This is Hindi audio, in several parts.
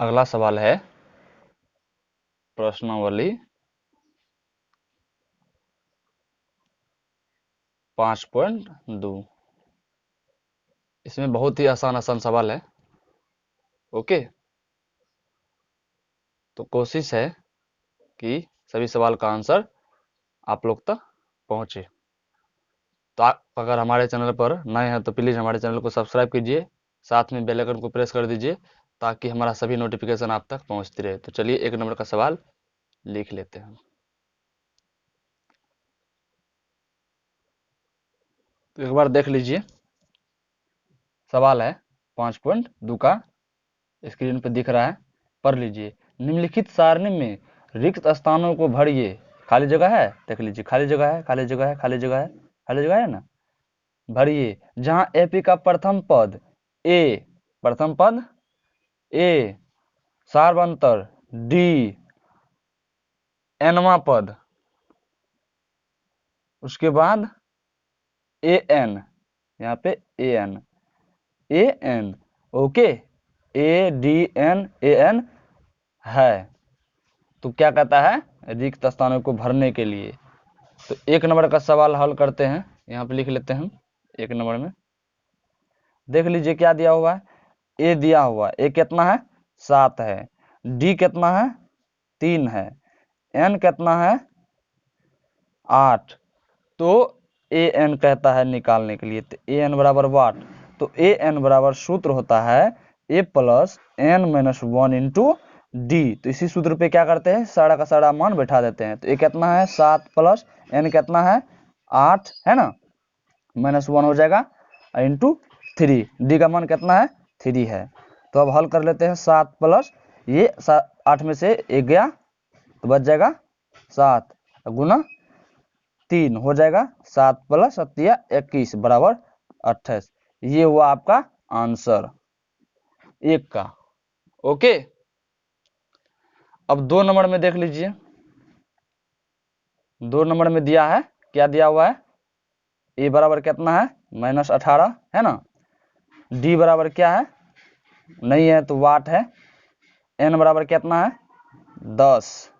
अगला सवाल है प्रश्नावली 5.2। इसमें बहुत ही आसान सवाल है। ओके, तो कोशिश है कि सभी सवाल का आंसर आप लोग तक पहुंचे। तो अगर हमारे चैनल पर नए हैं तो प्लीज़ हमारे चैनल को सब्सक्राइब कीजिए, साथ में बेल आइकन को प्रेस कर दीजिए ताकि हमारा सभी नोटिफिकेशन आप तक पहुंचती रहे। तो चलिए 1 नंबर का सवाल लिख लेते हैं। तो एक बार देख लीजिए, सवाल है 5.2 का, स्क्रीन पर दिख रहा है, पढ़ लीजिए। निम्नलिखित सारणी में रिक्त स्थानों को भरिए। खाली जगह है, देख लीजिए, खाली जगह है, खाली जगह है, खाली जगह है, खाली जगह है ना, भरिए। जहां एपी का प्रथम पद ए सार्वंतर डी एनवा पद, उसके बाद ए एन, यहाँ पे A N, okay, A D N A N है। तो क्या कहता है, रिक्त स्थानों को भरने के लिए। तो 1 नंबर का सवाल हल करते हैं, यहाँ पे लिख लेते हैं 1 नंबर में। देख लीजिए क्या दिया हुआ है, ए दिया हुआ है, ए कितना है 7 है, डी कितना है 3 है, एन कितना है 8। तो ए एन कहता है निकालने के लिए, तो ए एन बराबर वाट, तो ए एन बराबर सूत्र होता है A plus N minus 1 into D. तो इसी सूत्र पे क्या करते हैं, सारा का सारा मान बैठा देते हैं। तो ए कितना है 7 प्लस एन कितना है 8 है ना, माइनस 1 हो जाएगा इंटू 3, डी का मान कितना है 3 है। तो अब हल कर लेते हैं, 7 प्लस ये 8 में से 1 गया तो बच जाएगा 7 गुना 3 हो जाएगा 7 प्लस 7 21 बराबर 28। ये हुआ आपका आंसर 1 का। ओके, अब 2 नंबर में देख लीजिए। 2 नंबर में दिया है, क्या दिया हुआ है, ए बराबर कितना है -18 है ना, डी बराबर क्या है नहीं है तो वाट है, एन बराबर कितना है 10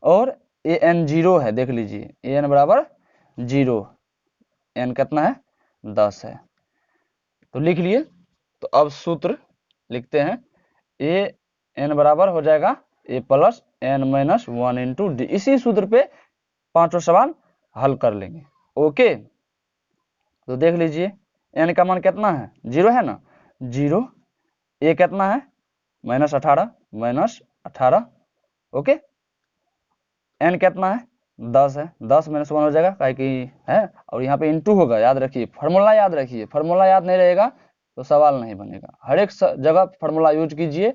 और ए एन 0 है। देख लीजिए ए एन बराबर 0, एन कितना है 10 है। तो लिख लिए। तो अब सूत्र लिखते हैं, ए एन बराबर हो जाएगा A plus N minus 1 into D. इसी सूत्र पे पांचों सवाल हल कर लेंगे। ओके, तो देख लीजिए एन का मान कितना है 0 है ना, 0, ए कितना है -18 ओके, एन कितना है 10 है, 10 माइनस 1 हो जाएगा काहे कि है, और यहाँ पे इंटू होगा। याद रखिए, फार्मूला याद रखिए, फार्मूला याद नहीं रहेगा तो सवाल नहीं बनेगा। हर एक जगह फार्मूला यूज कीजिए,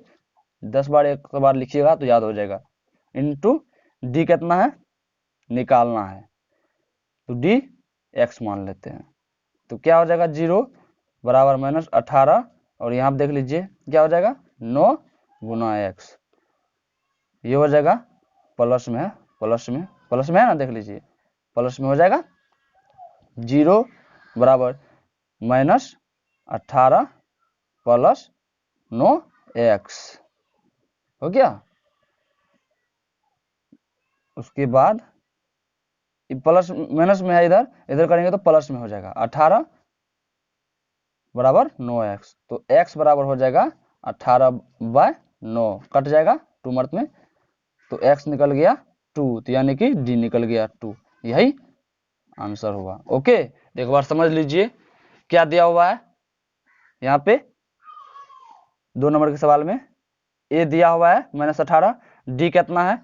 10 बार 1 बार लिखिएगा तो याद हो जाएगा। इंटू डी कितना है निकालना है, तो डी एक्स मान लेते हैं। तो क्या हो जाएगा 0 बराबर -18, और यहाँ देख लीजिए क्या हो जाएगा 9 गुना एक्स, ये हो जाएगा प्लस में है, प्लस में है ना, देख लीजिए प्लस में हो जाएगा 0 बराबर -18 प्लस 9 एक्स हो गया। उसके बाद प्लस माइनस में है, इधर करेंगे तो प्लस में हो जाएगा 18 बराबर 9 एक्स। तो एक्स बराबर हो जाएगा 18/9, कट जाएगा 2 मर्त में, तो एक्स निकल गया 2, तो यानी कि डी निकल गया 2। यही आंसर हुआ। ओके, एक बार समझ लीजिए क्या दिया हुआ है यहाँ पे 2 नंबर के सवाल में। ए दिया हुआ है -18, डी कितना है,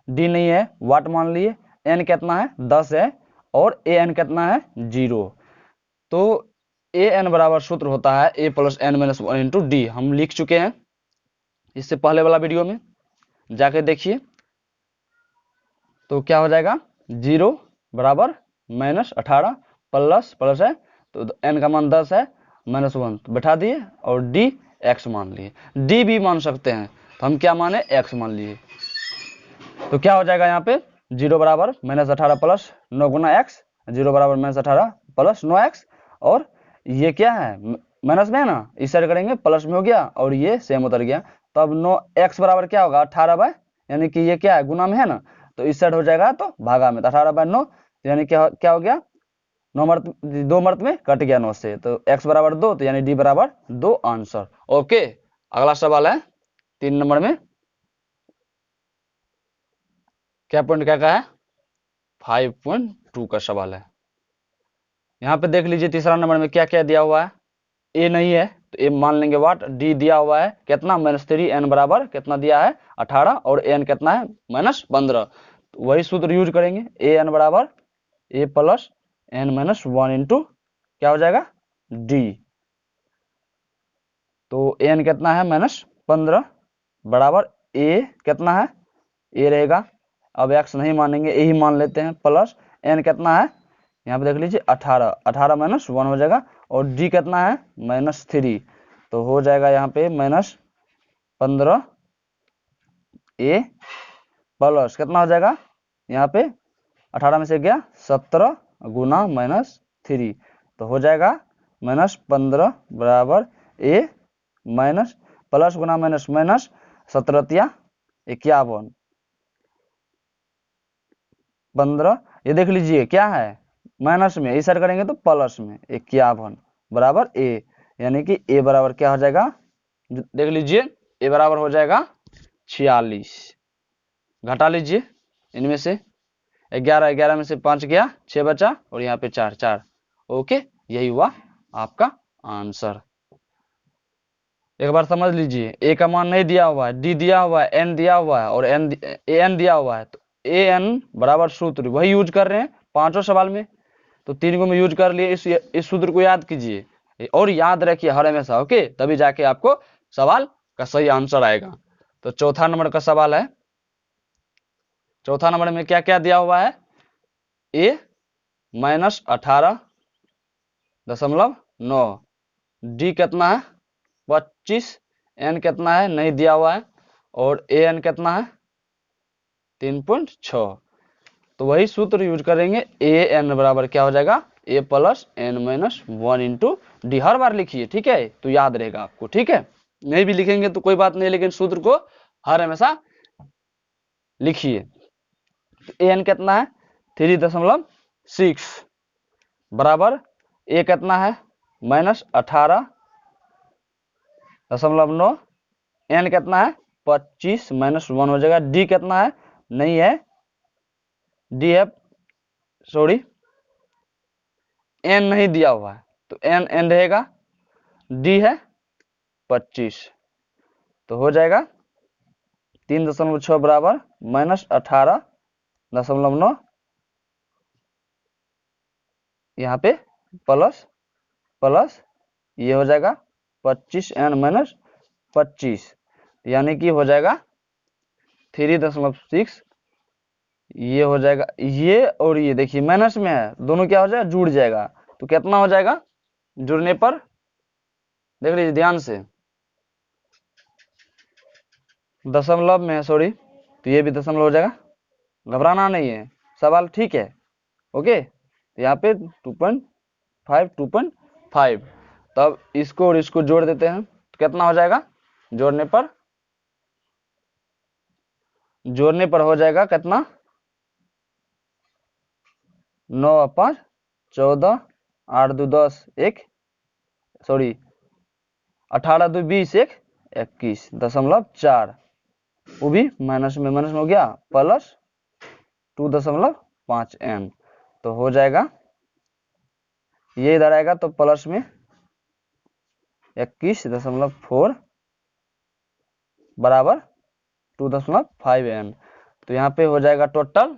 डी नहीं है वाट मान लिए, एन कितना है 10 है, और ए एन कितना है 0। तो ए एन बराबर सूत्र होता है A plus N minus 1 into D. हम लिख चुके हैं इससे पहले वाला वीडियो में, जाके देखिए। तो क्या हो जाएगा 0 बराबर -18 प्लस है, तो एन का मान 10 है, -1 तो बैठा दिए, और डी एक्स मान लिए। डी भी मान सकते हैं, तो हम क्या माने एक्स मान लिए। तो क्या हो जाएगा यहाँ पे 0 बराबर -18 प्लस 9 गुना एक्स, 0 बराबर -18 प्लस 9 एक्स, और ये क्या है माइनस में है ना, इस साइड करेंगे प्लस में हो गया, और ये सेम उतर गया। तब 9 x बराबर क्या होगा 18 यानी कि ये क्या है गुना में है ना, तो इस साइड हो जाएगा तो भागा में, तो 18/9 यानी क्या क्या हो गया 2 मर्त में कट गया 9 से, तो x बराबर 2, तो यानी डी बराबर 2 आंसर। ओके, अगला सवाल है 3 नंबर में, क्या पॉइंट क्या कहा है 5.2 का सवाल है। यहाँ पे देख लीजिए तीसरा नंबर में क्या क्या दिया हुआ है, ए नहीं है तो ए मान लेंगे वाट, डी दिया हुआ है कितना -3, एन बराबर कितना दिया है 18 और एन कितना है -15, तो वही सूत्र यूज करेंगे, ए एन बराबर ए प्लस एन -1 इंटू क्या हो जाएगा डी, तो एन कितना है -15 बराबर ए कितना है ए रहेगा, अब एक्स नहीं मानेंगे ए ही मान लेते हैं, प्लस एन कितना है यहाँ पे देख लीजिए 18, 18 -1 हो जाएगा, और डी कितना है -3, तो हो जाएगा यहाँ पे -15 ए प्लस कितना हो जाएगा यहाँ पे 18 में से गया 17 गुना -3, तो हो जाएगा -15 बराबर ए माइनस प्लस गुना माइनस माइनस 17 51 15, ये देख लीजिए क्या है माइनस में, इस साइड करेंगे तो प्लस में 51 बराबर ए, यानी कि ए बराबर क्या हो जाएगा देख लीजिए ए बराबर हो जाएगा 46, घटा लीजिए इनमें से 11, 11 में से 5 गया 6 बचा, और यहाँ पे 4 4, ओके यही हुआ आपका आंसर। एक बार समझ लीजिए ए का मान नहीं दिया हुआ है, डी दिया हुआ है, एन दिया हुआ है, और एन दिया हुआ है, तो ए एन बराबर सूत्र वही यूज कर रहे हैं पांचों सवाल में, तो 3 को में यूज कर लिए, इस सूत्र को याद कीजिए और याद रखिए हर हमेशा, ओके तभी जाके आपको सवाल का सही आंसर आएगा। तो चौथा नंबर का सवाल है, चौथा नंबर में क्या क्या दिया हुआ है, ए -18.9, डी कितना है 25, एन कितना है नहीं दिया हुआ है, और ए एन कितना है 3.6, तो वही सूत्र यूज करेंगे, ए एन बराबर क्या हो जाएगा A plus n -1 into D, हर बार लिखिए ठीक है, तो याद रहेगा आपको, ठीक है नहीं भी लिखेंगे तो कोई बात नहीं, लेकिन सूत्र को हर हमेशा लिखिए। तो ए एन कितना है 3.6 बराबर ए कितना है -18.9, एन कितना है 25 -1 हो जाएगा, डी कितना है नहीं है, डी है सॉरी एन नहीं दिया हुआ है, तो एन एन रहेगा, डी है 25, तो हो जाएगा 3.6 बराबर -18.9, यहाँ पे प्लस प्लस ये हो जाएगा 25 एन -25, यानी कि हो जाएगा 3.6, ये हो जाएगा ये, और ये देखिए माइनस में है, दोनों क्या हो जाएगा जुड़ जाएगा, तो कितना हो जाएगा जुड़ने पर देख लीजिए ध्यान से, दशमलव में है सॉरी, तो ये भी दशमलव हो जाएगा, घबराना नहीं है सवाल ठीक है, ओके यहाँ पे 2.5 2.5, तब इसको और इसको जोड़ देते हैं तो कितना हो जाएगा, जोड़ने पर हो जाएगा कितना 9 और 5 14, 8 2 10 1 सॉरी 18 2 20 1 21.4, वो भी माइनस में हो गया, प्लस 2.5 एन, तो हो जाएगा ये इधर आएगा तो प्लस में 21.4 बराबर 2.5 एन, तो यहाँ पे हो जाएगा टोटल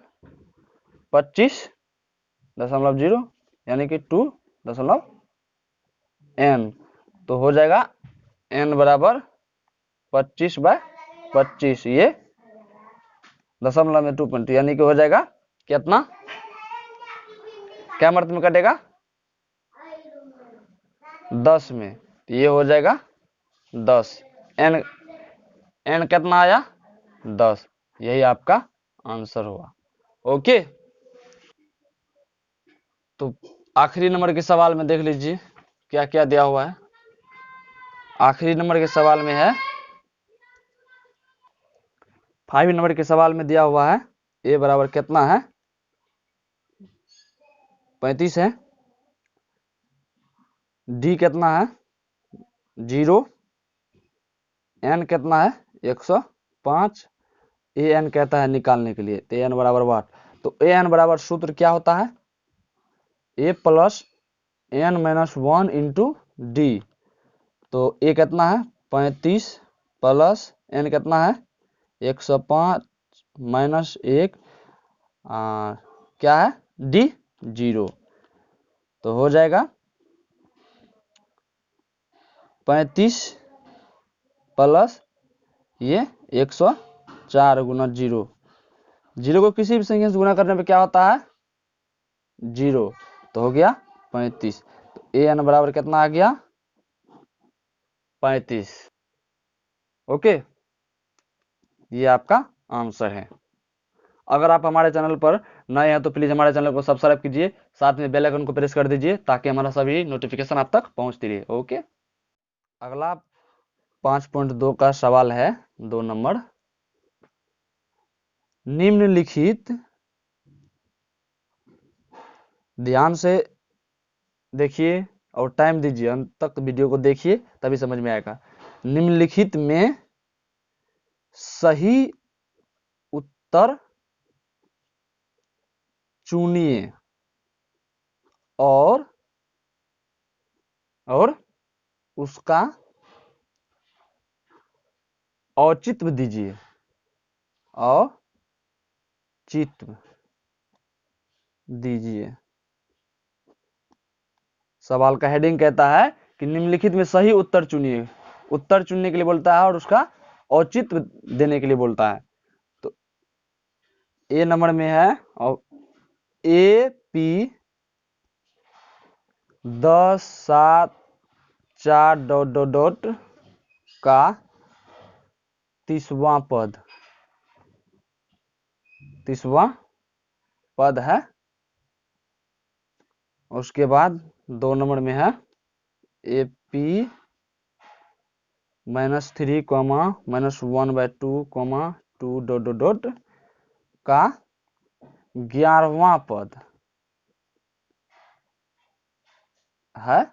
25.0 यानी कि 2 एन, तो हो जाएगा एन बराबर 25/25, ये दशमलव में 2.2 यानी कि हो जाएगा कितना, क्या मर्त में कटेगा 10 में, तो ये हो जाएगा 10, एन एन कितना आया 10, यही आपका आंसर हुआ, ओके। तो आखिरी नंबर के सवाल में देख लीजिए क्या क्या दिया हुआ है, आखिरी नंबर के सवाल में है 5 नंबर के सवाल में दिया हुआ है ए बराबर कितना है, 35 है, डी कितना है 0, एन कितना है 105, ए एन कहता है निकालने के लिए, तो ए एन बराबर वाट। तो ए एन बराबर सूत्र क्या होता है, A plus N minus 1 into D. तो ए कितना है 35 प्लस एन कितना है 105 माइनस 1 क्या है डी 0, तो हो जाएगा 35 प्लस ये 104 गुना 0, 0 को किसी भी संख्या से गुना करने पे क्या होता है 0, तो हो गया 35। तो ए एन बराबर कितना आ गया 35। ओके, ये आपका आंसर है। अगर आप हमारे चैनल पर नए हैं तो प्लीज हमारे चैनल को सब्सक्राइब कीजिए, साथ में बेल आइकन को प्रेस कर दीजिए ताकि हमारा सभी नोटिफिकेशन आप तक पहुंचती रहे। ओके, अगला 5.2 का सवाल है 2 नंबर, निम्नलिखित, ध्यान से देखिए और टाइम दीजिए, अंत तक वीडियो को देखिए तभी समझ में आएगा। निम्नलिखित में सही उत्तर चुनिए और उसका औचित्य दीजिए, औचित्य दीजिए। सवाल का हेडिंग कहता है कि निम्नलिखित में सही उत्तर चुनिए, उत्तर चुनने के लिए बोलता है और उसका औचित्य देने के लिए बोलता है। तो ए नंबर में है और A P 10 7 4 dot dot dot का 30वां पद, 30वां पद है। उसके बाद 2 नंबर में है A P -3 -1/2 2 dot dot dot का 11वां पद है,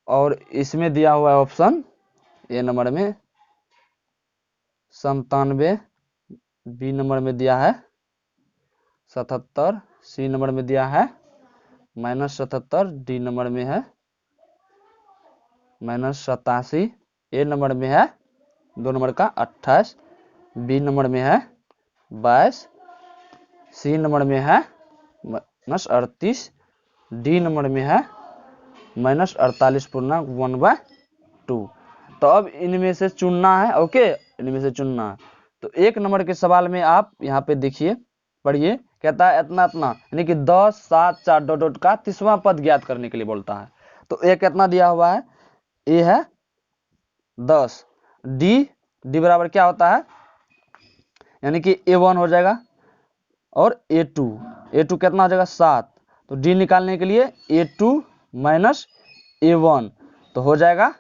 और इसमें दिया हुआ है ऑप्शन ए नंबर में 97, बी नंबर में दिया है 77, सी नंबर में दिया है -77, डी नंबर में है -87, ए नंबर में है 2 नंबर का 28, बी नंबर में है 22, सी नंबर में है -38, डी नंबर में है -48/1/2। तो अब इनमें से चुनना है। ओके, इनमें से चुनना है। तो 1 नंबर के सवाल में आप यहाँ पे देखिए, पढ़िए, कहता है इतना इतना, यानी कि 10 7 4 डॉट डॉट का 30वां पद ज्ञात करने के लिए बोलता है। तो ए कितना दिया हुआ है, ए है 10, डी बराबर क्या होता है, यानी कि A1 हो जाएगा, और A2 कितना हो जाएगा 7, तो डी निकालने के लिए A2 माइनस A1, तो हो जाएगा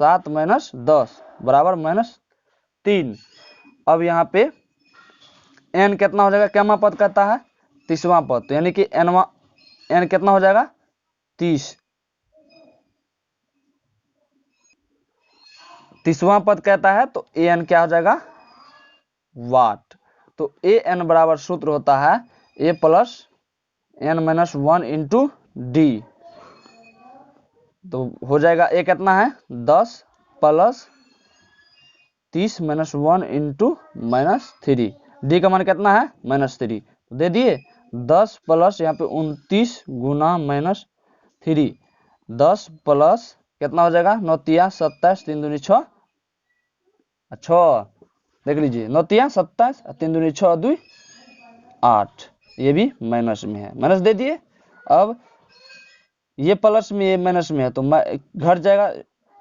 7 माइनस 10 बराबर -3। अब यहाँ पे एन कितना हो जाएगा, क्या पद कहता है 30वां पद, तो यानी कि एन कितना हो जाएगा 30वां पद कहता है, तो ए एन क्या हो जाएगा वाट। तो ए एन बराबर सूत्र होता है A plus N minus 1 into D. तो हो जाएगा ए कितना है 10 प्लस 30 माइनस 1 इंटू -3, डी का मान कितना है -3, तो दे दिए 10 प्लस यहाँ पे 29 गुना -3, 10 प्लस कितना हो जाएगा 9 तिया 27, 3 दूनी 6, देख लीजिए 9 तिया 27, 3 दूनी 6 2 8, ये भी माइनस में है, माइनस दे दिए। अब ये प्लस में ये माइनस में है तो घट जाएगा,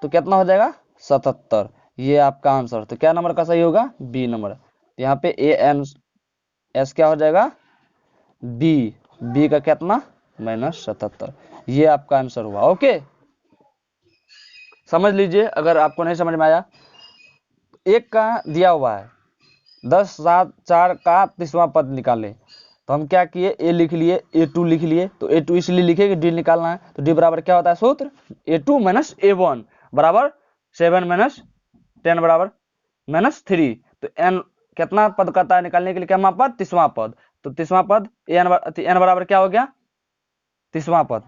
तो कितना हो जाएगा 77, ये आपका आंसर। तो क्या नंबर का सही होगा, बी नंबर। तो यहाँ पे ए एन एस क्या हो जाएगा बी का कितना -77, ये आपका आंसर हुआ। ओके, समझ लीजिए, अगर आपको नहीं समझ में आया एक का दिया हुआ है 10 7 4 का 30वां पद निकाले, तो हम क्या किए, ए लिख लिए, A2 लिख लिए, तो A2 इसलिए लिखे कि डी निकालना है, तो डी बराबर क्या होता है सूत्र, A2 माइनस A1 बराबर 7 माइनस 10 बराबर -3। तो n कितना पद करता है निकालने के लिए, क्या पद, 30वां पद, तो 30वां पद n बराबर क्या हो गया, 30वां पद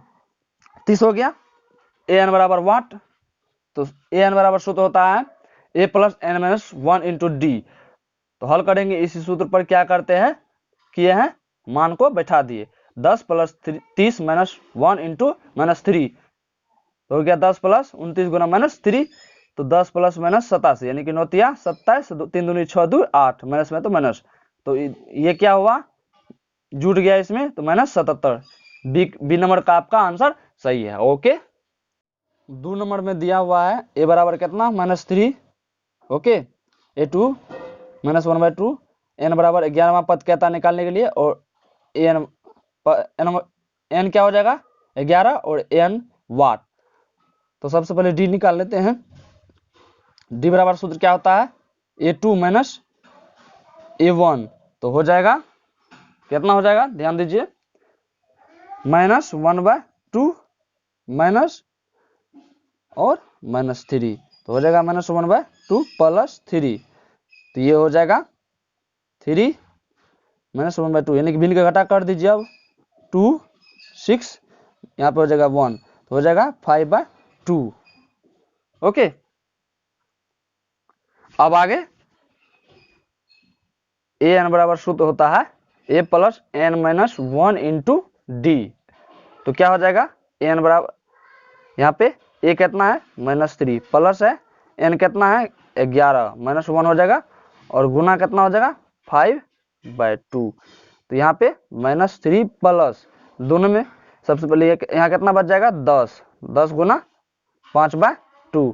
30 हो गया, an बराबर वाट, तो an बराबर सूत्र होता है a plus n minus 1 into D. तो हल करेंगे इसी सूत्र पर, क्या करते हैं, किए हैं, मान को बैठा दिए, 10 प्लस 30 माइनस 1 इंटू -3, तो हो गया 10 प्लस 29 गुना -3, तो 10 प्लस माइनस 87 यानी कि 9 27, 3 दूनी 6 2 8, माइनस में तो माइनस, तो ये क्या हुआ, जुट गया इसमें, तो -77, बी नंबर का आपका आंसर सही है। ओके, 2 नंबर में दिया हुआ है ए बराबर कितना, -3, ओके, A2 -1/2, n बराबर 11वां पद कहता है निकालने के लिए, और n क्या हो जाएगा 11 और n वाट। तो सबसे पहले डी निकाल लेते हैं, डी बराबर सूत्र क्या होता है, A2 माइनस A1, तो हो जाएगा कितना हो जाएगा, ध्यान दीजिए, -1/2 माइनस और -3, तो हो जाएगा -1/2 प्लस 3, तो ये हो जाएगा 3 -1/2, यानी कि भिन्न का घटा कर दीजिए, अब 2 6, यहाँ पे हो जाएगा 1, तो हो जाएगा 5/2। ओके, अब आगे an बराबर सूत्र होता है a plus n minus 1 into D, तो क्या हो जाएगा, n बराबर, यहाँ पे a कितना है -3, प्लस है n कितना है 11, -1 हो जाएगा, और गुना कितना हो जाएगा 5/2, तो यहाँ पे -3 प्लस दोनों में सबसे पहले यहाँ कितना बच जाएगा 10, 10 गुना 5/2,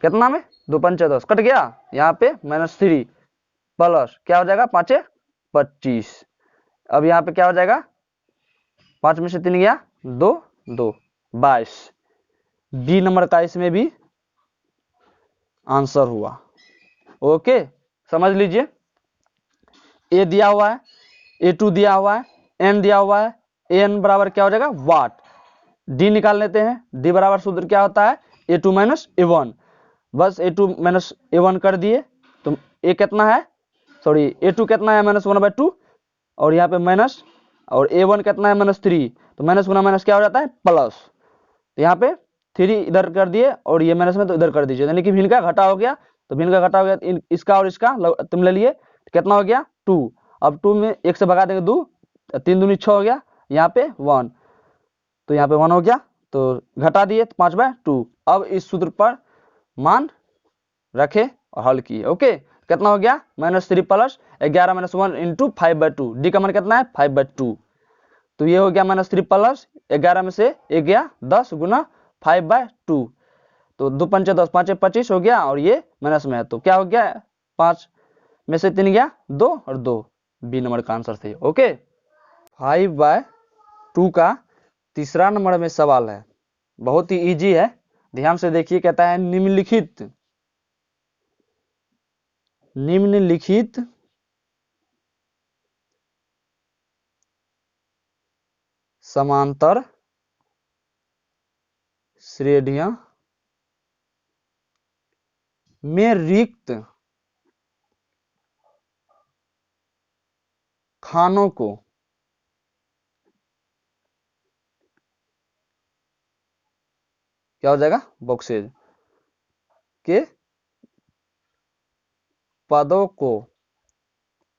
कितना में 2 5 10 कट गया, यहाँ पे -3 प्लस क्या हो जाएगा 5 25, अब यहाँ पे क्या हो जाएगा, 5 में से 3 गया 2 2 22, बी नंबर का इसमें भी आंसर हुआ। ओके, समझ लीजिए, ए दिया हुआ है, A2 दिया हुआ है, n दिया हुआ है, an बराबर क्या हो जाएगा वाट, डी निकाल लेते हैं, डी बराबर सूत्र क्या होता है A2 माइनस A1, बस A2 माइनस A1 कर दिए, तो ए कितना है, सॉरी A2 कितना है -1/2, और यहाँ पे माइनस, और A1 कितना है -3, तो माइनस गुना माइनस क्या हो जाता है प्लस, तो यहाँ पे 3 इधर कर दिए, और ये माइनस में तो इधर कर दीजिए, यानी कि भिन्न का घटा हो गया, तो भिन्न का घटा हो गया, इसका और इसका तुम ले लिए, कितना हो गया 2, अब 2 में 1 से भगा देंगे 2, 3 दूनी 6 हो गया, यहाँ पे 1, तो यहाँ पे 1 हो गया, तो घटा दिए 5/2, अब इस सूत्र पर मान रखे और हल किए। ओके, कितना हो गया -3 प्लस 11 माइनस 1 इंटू 5/2, डी का मान कितना है 5/2, तो ये हो गया -3 प्लस 11 में से 1 गया 10 गुना 5/2, तो 2 5 10, 5 25 हो गया, और ये माइनस में है, तो क्या हो गया 5 में से 3 गया 2 और 2, बी नंबर का आंसर सही। ओके, 5/2 का तीसरा नंबर में सवाल है, बहुत ही इजी है, ध्यान से देखिए, कहता है निम्नलिखित समांतर श्रेणियों में रिक्त खानों को क्या हो जाएगा, बॉक्सेज के पदों को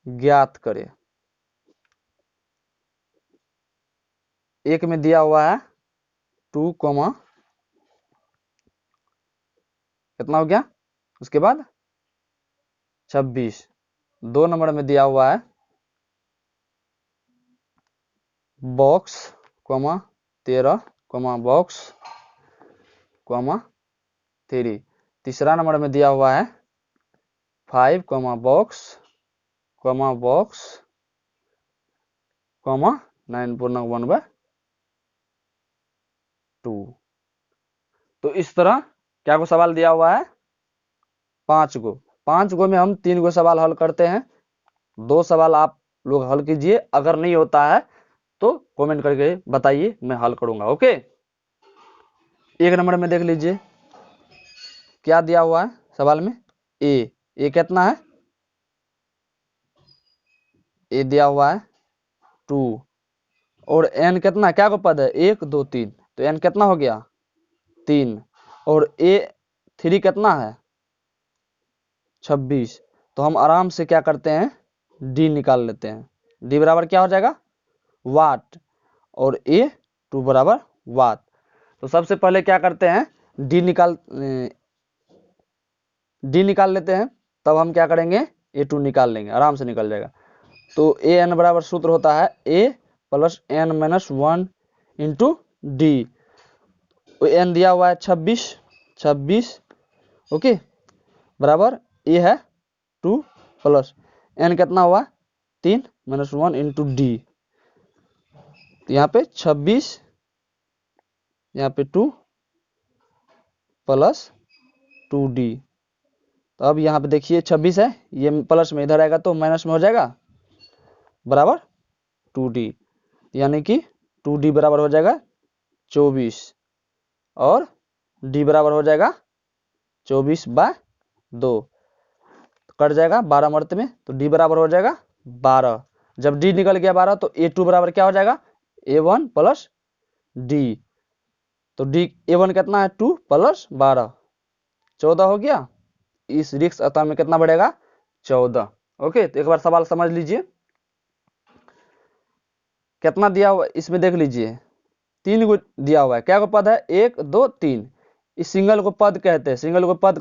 ज्ञात करें। एक में दिया हुआ है 2, कितना हो गया, उसके बाद 26, 2 नंबर में दिया हुआ है बॉक्स 13, बॉक्स 3, तीसरा नंबर में दिया हुआ है 5, बॉक्स 9 पूर्णांक 1/2। तो इस तरह क्या को सवाल दिया हुआ है, 5 गो में हम 3 गो सवाल हल करते हैं। 2 सवाल आप लोग हल कीजिए, अगर नहीं होता है तो कमेंट करके बताइए, मैं हल करूंगा। ओके, 1 नंबर में देख लीजिए क्या दिया हुआ है सवाल में। ए कितना है, ए दिया हुआ है 2, और एन कितना, क्या को पद है, 1 2 3, तो एन कितना हो गया 3, और ए 3 कितना है 26। तो हम आराम से क्या करते हैं, डी निकाल लेते हैं। डी बराबर क्या हो जाएगा, वाट, और ए 2 बराबर वाट। तो सबसे पहले क्या करते हैं, डी निकाल लेते हैं, तब हम क्या करेंगे, A2 निकाल लेंगे, आराम से निकल जाएगा। तो ए एन बराबर सूत्र होता है A plus N minus 1 into D. N दिया हुआ है 26, ओके, बराबर ए है 2 प्लस एन कितना हुआ 3 माइनस 1 इंटू डी। तो यहाँ पे 26, यहाँ पे 2 प्लस 2D। तो अब यहाँ पे देखिए 26 है, ये प्लस में इधर आएगा तो माइनस में हो जाएगा, बराबर 2D, यानी कि 2D बराबर हो जाएगा 24, और D बराबर हो जाएगा 24/2, कट जाएगा 12 मर्त में, तो D बराबर हो जाएगा 12। जब D निकल गया 12 तो A2 बराबर क्या हो जाएगा, A1 प्लस D। तो A1 कितना है 2 प्लस 12, 14 हो गया। इस रिक्त स्थान में कितना बढ़ेगा 14। ओके, तो एक बार सवाल समझ लीजिए कितना दिया हुआ, इसमें देख लीजिए 3 गो दिया हुआ है, क्या को पद है 1 2 3। इस सिंगल को पद कहते हैं, सिंगल को पद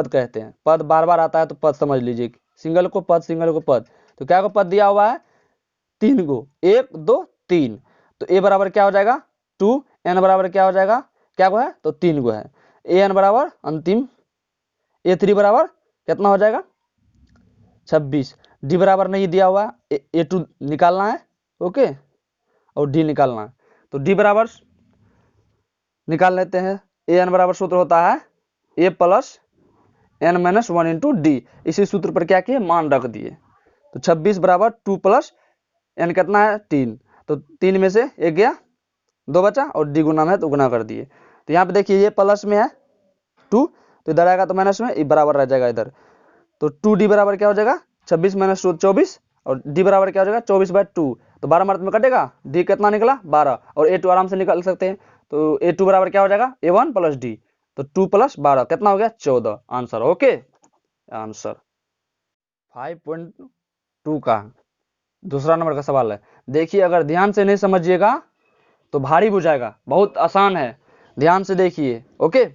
कहते हैं, पद बार बार आता है तो पद समझ लीजिए, सिंगल को पद। तो क्या को पद दिया हुआ है 3 गो, 1 2 3। तो ए बराबर क्या हो जाएगा 2, एन बराबर क्या हो जाएगा, क्या को है तो 3 गो है, ए एन बराबर अंतिम A3 बराबर कितना हो जाएगा 26। डी बराबर नहीं दिया हुआ, A2 निकालना है, ओके, और डी निकालना है। तो डी बराबर निकाल लेते हैं। ए एन बराबर सूत्र होता है A plus N minus 1 into D. इसी सूत्र पर क्या किए, मान रख दिए। तो 26 बराबर 2 प्लस एन कितना है 3, तो 3 में से एक गया 2 बचा, और डी गुना में है तो गुना कर दिए। तो यहाँ पे देखिए ये प्लस में है 2, तो इधर आएगा तो माइनस में, ये बराबर रह जाएगा इधर। तो 2D बराबर क्या हो जाएगा 26 माइनस 2 24, और D बराबर क्या हो जाएगा 24/2। तो 12 मार्क में कटेगा, D कितना निकला 12, और A2 आराम से निकाल सकते हैं। तो A2 बराबर क्या हो जाएगा A1 प्लस D। तो 2 प्लस 12 कितना हो गया 14, आंसर। ओके, आंसर 5.2 का दूसरा नंबर का सवाल है। देखिए अगर ध्यान से नहीं समझिएगा तो भारी बुझाएगा, बहुत आसान है, ध्यान से देखिए। ओके,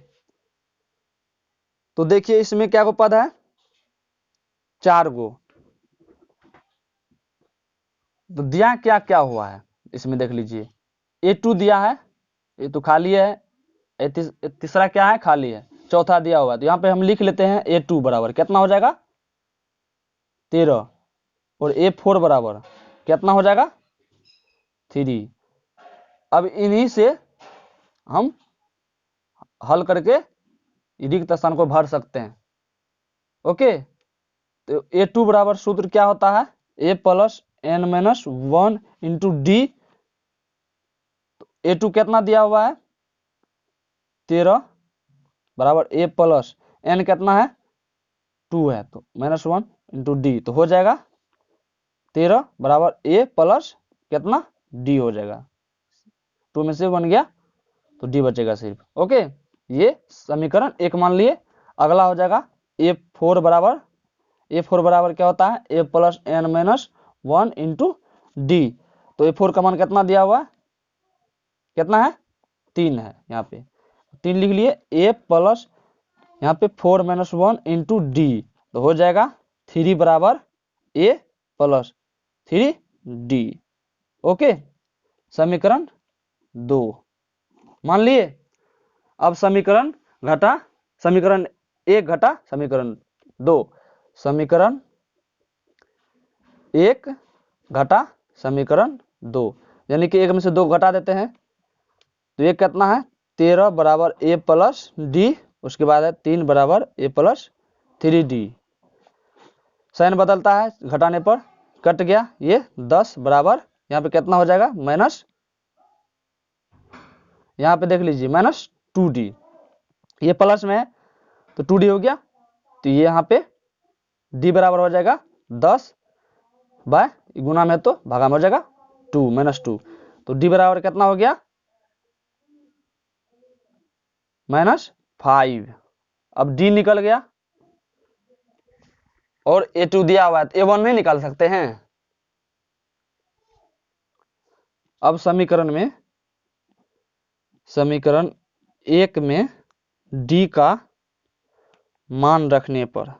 तो देखिए इसमें क्या को पद है 4 गो। तो दिया क्या क्या हुआ है इसमें देख लीजिए, A2 दिया है, ये तो खाली है, तीसरा क्या है खाली है, चौथा दिया हुआ है। तो यहाँ पे हम लिख लेते हैं A2 बराबर कितना हो जाएगा 13, और A4 बराबर कितना हो जाएगा 3। अब इन्हीं से हम हल करके रिक्त स्थान को भर सकते हैं। ओके, तो A2 बराबर सूत्र क्या होता है A plus N minus 1 into d. A2 कितना दिया हुआ है 13 बराबर A प्लस एन कितना है 2 है, तो माइनस 1 इंटू डी, तो हो जाएगा 13 बराबर A प्लस कितना D हो जाएगा, 2 में से 1 गया तो D बचेगा सिर्फ। ओके, ये समीकरण 1 मान लिए। अगला हो जाएगा A4 बराबर क्या होता है A plus N minus 1 into D. तो A4 का मान कितना दिया हुआ है, कितना है 3 है, यहाँ पे 3 लिख लिए, A प्लस यहाँ पे 4 माइनस 1 इंटू डी, तो हो जाएगा 3 बराबर A प्लस 3D। ओके, समीकरण 2 मान लिए। अब समीकरण 1 घटा समीकरण 2, समीकरण 1 घटा समीकरण 2, यानी कि 1 में से 2 घटा देते हैं। तो ये कितना है 13 बराबर A प्लस डी, उसके बाद है 3 बराबर A प्लस 3D। साइन बदलता है घटाने पर, कट गया ये 10 बराबर यहाँ पे कितना हो जाएगा माइनस, यहाँ पे देख लीजिए माइनस 2D। ये प्लस में है तो 2D हो गया, तो ये यहाँ पे D बराबर हो जाएगा 10 बाय गुना में तो भागा में हो जाएगा 2 -2, तो D बराबर कितना हो गया -5। अब D निकल गया और A2 दिया हुआ है तो A1 नहीं निकाल सकते हैं। अब समीकरण 1 में D का मान रखने पर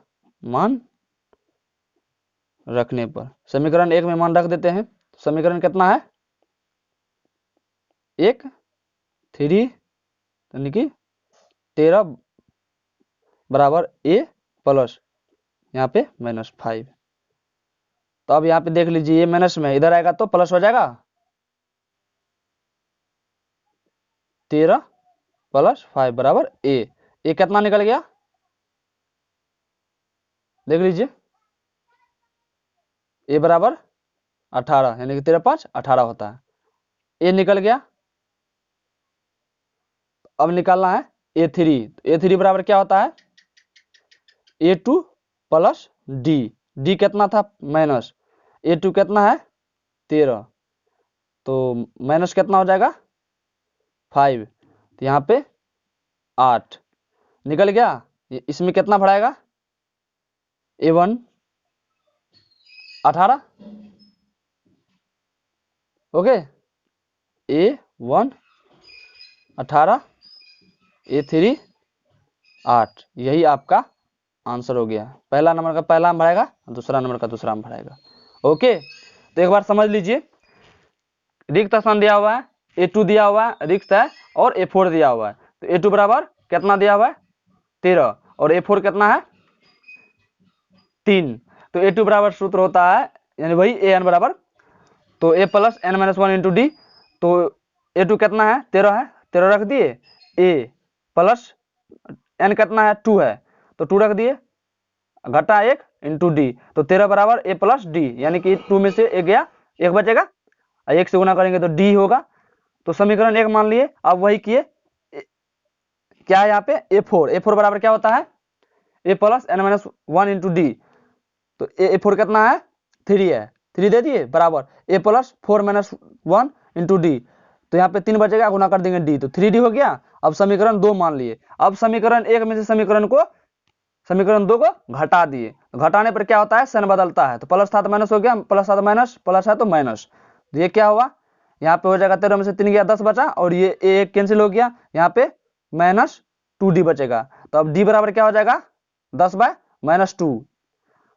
समीकरण 1 में मान रख देते हैं। समीकरण कितना है 1 3 यानी कि 13 बराबर A प्लस यहाँ पे -5। तो अब यहाँ पे देख लीजिए ये माइनस में इधर आएगा तो प्लस हो जाएगा, 13 + 5 बराबर A। A कितना निकल गया देख लीजिए, A बराबर 18 यानी कि 13 × 5 = 18 होता है। A निकल गया। अब निकालना है A3। A3 बराबर क्या होता है A2 + D। D कितना था माइनस, A2 कितना है 13, तो माइनस कितना हो जाएगा 5, तो यहाँ पे 8 निकल गया। इसमें कितना बढ़ाएगा A1 18, ओके A1 18 A3 8, यही आपका आंसर हो गया। पहला नंबर का पहला में भराएगा, दूसरा नंबर का दूसरा में भराएगा। ओके, तो एक बार समझ लीजिए, रिक्त स्थान दिया हुआ है, A2 दिया हुआ है रिक्त है, और A4 दिया हुआ है। तो A2 बराबर कितना दिया हुआ है 13, और A4 कितना है 3। तो A2 बराबर सूत्र होता है यानी वही AN बराबर, तो A + n-1 × D। तो A2 कितना है 13 है, 13 रख दिए, A प्लस n कितना है 2 है, तो 2 रख दिए, घटा 1 × D, तो 13 बराबर A + D, यानी कि 2 में से 1 गया, 1 बचेगा, 1 से गुना करेंगे तो D होगा। तो समीकरण 1 मान लिए। अब वही किए, क्या है यहाँ पे A4 बराबर क्या होता है A + n-1 × D। तो A4 कितना है 3 है, 3 दे दिए बराबर A + 4 - 1 × D। तो यहाँ पे 3 बचेगा, गुना कर देंगे D, तो 3D हो गया। अब समीकरण 2 मान लिए। अब समीकरण 1 में से समीकरण 2 को घटा दिए, घटाने पर क्या होता है साइन बदलता है, तो प्लस था तो माइनस हो गया, प्लस था तो माइनस, प्लस है तो माइनस। तो ये क्या हुआ यहाँ पे हो जाएगा 13 में से 3 गया 10 बचा, और ये A कैंसिल हो गया, यहाँ पे -2D बचेगा। तो अब D बराबर क्या हो जाएगा 10/-2,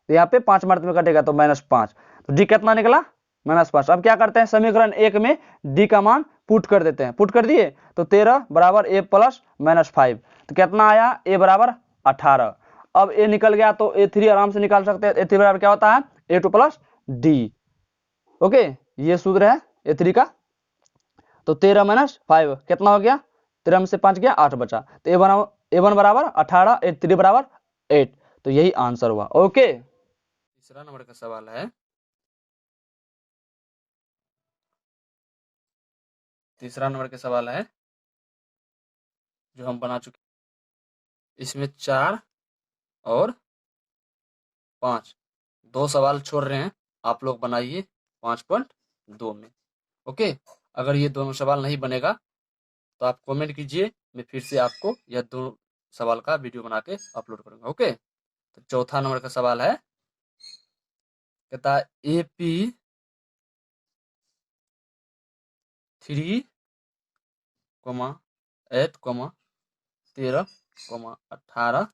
तो यहाँ पे 5 मार्क में कटेगा तो -5, तो D कितना निकला -5। अब क्या करते हैं समीकरण 1 में D का मान पुट कर देते हैं, पुट कर दिए तो 13 बराबर A + -5, तो कितना आया A बराबर 18। अब A निकल गया तो A3 आराम से निकाल सकते हैं। A3 बराबर क्या होता है A2 + D। ओके, ये सूत्र है A3 का। तो 13 - 5 कितना हो गया, 13 में से 5 गया 8 बचा, तो A1 बराबर 18, A3 बराबर 8, तो यही आंसर हुआ। ओके, तीसरा नंबर का सवाल है, तीसरा नंबर का सवाल है जो हम बना चुके, इसमें 4 और 5 दो सवाल छोड़ रहे हैं, आप लोग बनाइए 5.2 में। ओके, अगर ये दोनों सवाल नहीं बनेगा तो आप कमेंट कीजिए, मैं फिर से आपको यह दो सवाल का वीडियो बना के अपलोड करूंगा। ओके, तो चौथा नंबर का सवाल है, कहता है AP 3, 8, 13, 18 ...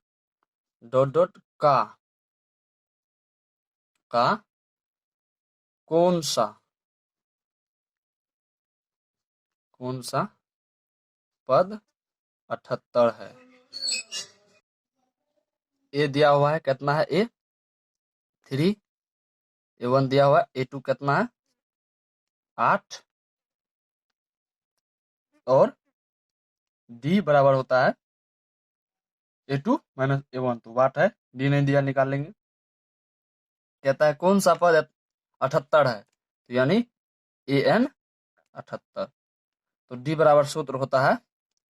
का कौन सा पद 78 है। A दिया हुआ है कितना है A3, A1 दिया हुआ है A2 कितना है 8, और D बराबर होता है A2 - A1, तो वाट है डी नहीं दिया, निकाल लेंगे। कहता है कौन सा पद 78 है, तो यानी an 78। तो डी बराबर सूत्र होता है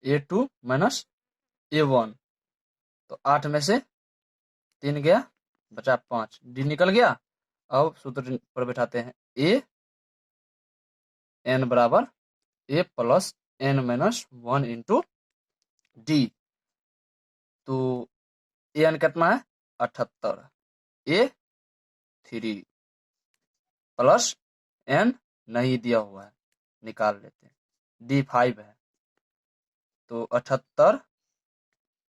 a2 माइनस a1। तो 8 में से 3 गया, बचा 5, डी निकल गया। अब सूत्र पर बैठाते हैं, ए एन बराबर A plus N minus 1 into D. तो ए एन कितना है 78, ए 3 प्लस एन नहीं दिया हुआ है, निकाल लेते हैं, डी 5 है। तो 78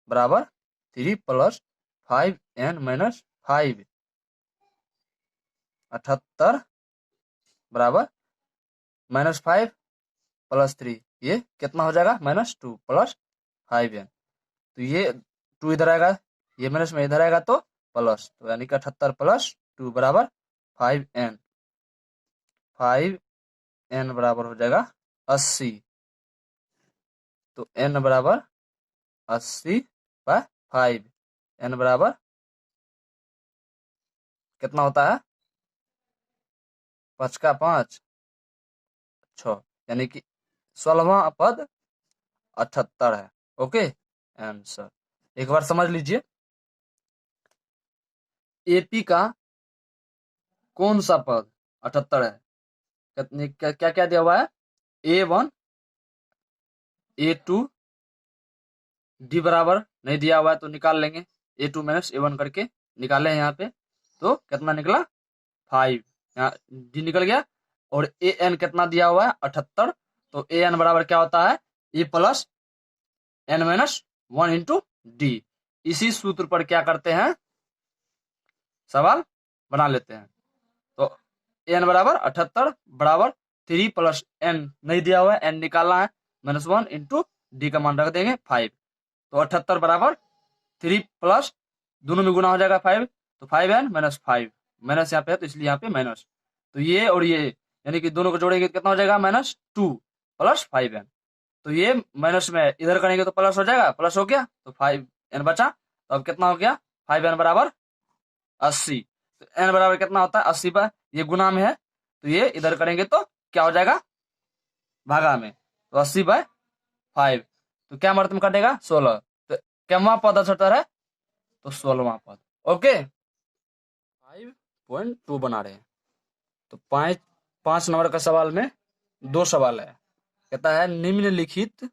बराबर 3 प्लस 5 एन माइनस 5। 78 बराबर माइनस 5 प्लस 3, ये कितना हो जाएगा -2 प्लस 5n। तो ये 2 इधर आएगा, ये माइनस में इधर आएगा तो प्लस, तो यानी कि 78 प्लस 2 बराबर 5n। 5n बराबर हो जाएगा 80। तो n बराबर 80/5, n बराबर कितना होता है 5 का 5 6, यानी कि 16वां पद 78 है। Okay answer. एक बार समझ लीजिए, एपी का कौन सा पद 78 है, क्या क्या दिया हुआ है, A1 A2 डी बराबर नहीं दिया हुआ है तो निकाल लेंगे, A2 माइनस A1 करके निकाले हैं यहाँ पे। तो कितना निकला 5, यहाँ डी निकल गया। और AN कितना दिया हुआ है 78, तो AN बराबर क्या होता है A plus N minus 1 into D. इसी सूत्र पर क्या करते हैं, सवाल बना लेते हैं। तो एन बराबर 78 बराबर 3 प्लस एन नहीं दिया हुआ है, एन निकालना है, -1 इंटू डी का मान रख देंगे 5। तो 78 बराबर 3 प्लस दोनों में गुना हो जाएगा 5, तो 5n माइनस 5, माइनस यहाँ पे है तो इसलिए यहाँ पे माइनस। तो ये और ये यानी कि दोनों को जोड़ेंगे कितना हो जाएगा -2 प्लस 5n। तो ये माइनस में इधर करेंगे तो प्लस हो जाएगा, प्लस हो गया तो 5n बचा। तो अब कितना हो गया 5n बराबर 80। तो n बराबर कितना होता है 80 पर, ये गुना में है तो ये इधर करेंगे तो क्या हो जाएगा भागा में, तो 80/5। तो क्या मर्द में कटेगा 16। तो क्या पद 78 है, तो 16वां पद। ओके 5.2 बना रहे हैं। तो 5 नंबर का सवाल में 2 सवाल है। कहता है निम्नलिखित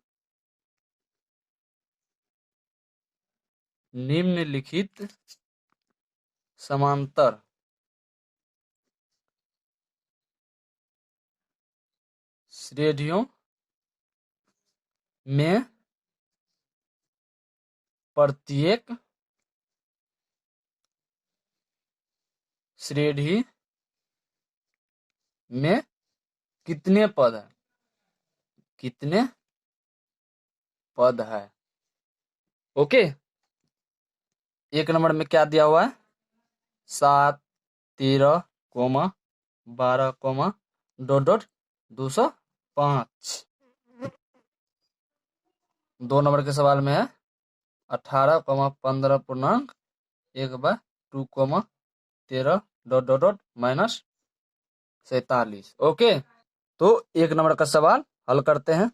समांतर श्रेणियों में प्रत्येक श्रेणी में कितने पद है, कितने पद है। ओके 1 नंबर में क्या दिया हुआ है 7 13 12 205। 2 नंबर के सवाल में है 18 15 पूर्णांक 1/2 13 -47। ओके तो 1 नंबर का सवाल हल करते हैं।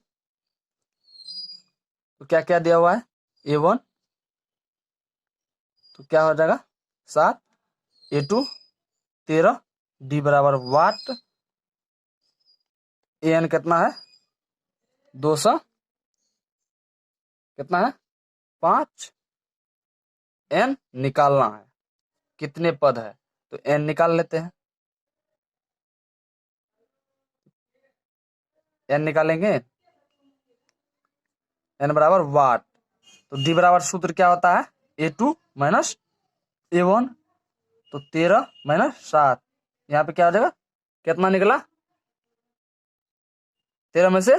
तो क्या क्या दिया हुआ है A1, तो क्या हो जाएगा 7, A2 13, डी बराबर वाट, AN कितना है 200 कितना है 5, N निकालना है कितने पद है, तो N निकाल लेते हैं। N निकालेंगे, N बराबर वाट। तो डी बराबर सूत्र क्या होता है A2 माइनस A1, तो 13 माइनस 7, यहाँ पे क्या हो जाएगा कितना निकला 13 में से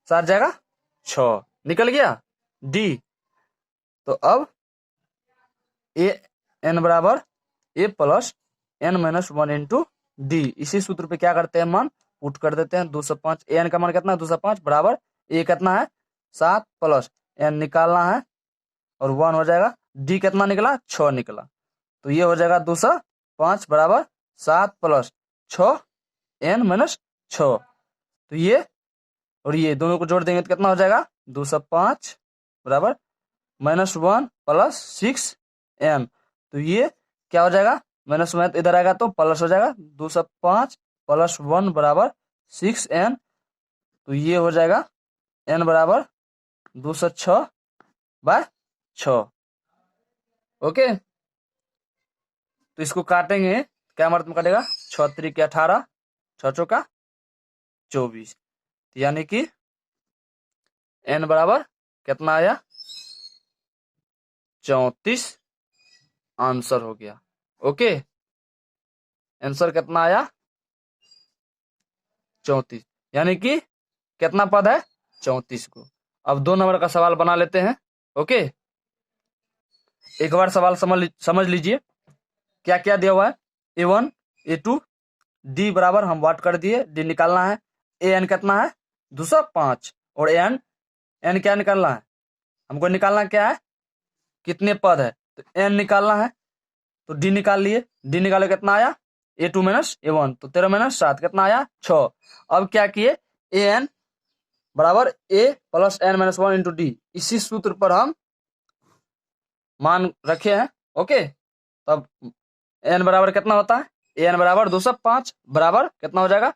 7 जाएगा 6, निकल गया डी। तो अब एन बराबर A plus N minus 1 into D. इसी सूत्र पे क्या करते हैं मान पुट कर देते हैं 205। एन का मान कितना है 205 बराबर ए कितना है 7 प्लस एन निकालना है और 1 हो जाएगा, डी कितना निकला, 6 निकला। तो ये हो जाएगा 205 बराबर 7 प्लस 6 n माइनस 6। तो ये और ये दोनों को जोड़ देंगे तो कितना हो जाएगा, 205 बराबर -1 प्लस 6n। तो ये क्या हो जाएगा, माइनस में इधर आएगा तो प्लस हो जाएगा, 205 प्लस 1 बराबर 6n। तो ये हो जाएगा n बराबर 206 बाय 6। ओके, तो इसको काटेंगे, क्या मर्द में कटेगा, 6 त्रिक 18, 6 चौका 24, यानी कि n बराबर कितना आया, 34 आंसर हो गया। ओके, आंसर कितना आया, 34, यानी कि कितना पद है, 34 को। अब 2 नंबर का सवाल बना लेते हैं। ओके, एक बार सवाल समझ लीजिए क्या क्या दिया हुआ है। A1 A2 D बराबर हम वाट कर दिए, D निकालना है। AN कितना है, 205, और n क्या निकालना है, हमको निकालना क्या है, कितने पद है, तो n निकालना है। तो D निकाल लिए, D निकाले कितना आया, A2 माइनस A1, तो 13 माइनस 7 कितना आया, 6। अब क्या किए, AN बराबर A plus n minus 1 into D, इसी सूत्र पर हम मान रखे हैं। ओके, तब n बराबर कितना होता है, an बराबर 205 बराबर कितना हो जाएगा,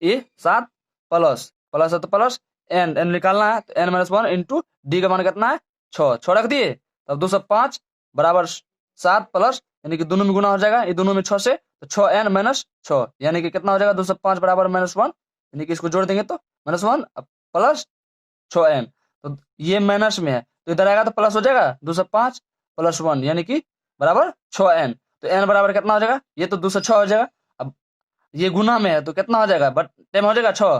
ए 7 प्लस प्लस है तो प्लस n निकालना है, तो n माइनस 1 इंटू डी का मान कितना है, 6 रख दिए। तब 205 बराबर 7 प्लस, यानी कि दोनों में गुना हो जाएगा, ये दोनों में 6 से, तो 6n माइनस 6, यानी कि कितना हो जाएगा, 205 बराबर -1, यानी कि इसको जोड़ देंगे तो -1 प्लस 6n। तो ये माइनस में है तो इधर आएगा तो प्लस हो जाएगा, 205 प्लस 1 यानी कि बराबर 6n। तो n बराबर कितना हो जाएगा, ये तो 206 हो जाएगा। अब ये गुना में है तो कितना हो जाएगा, बट टाइम हो जाएगा 6,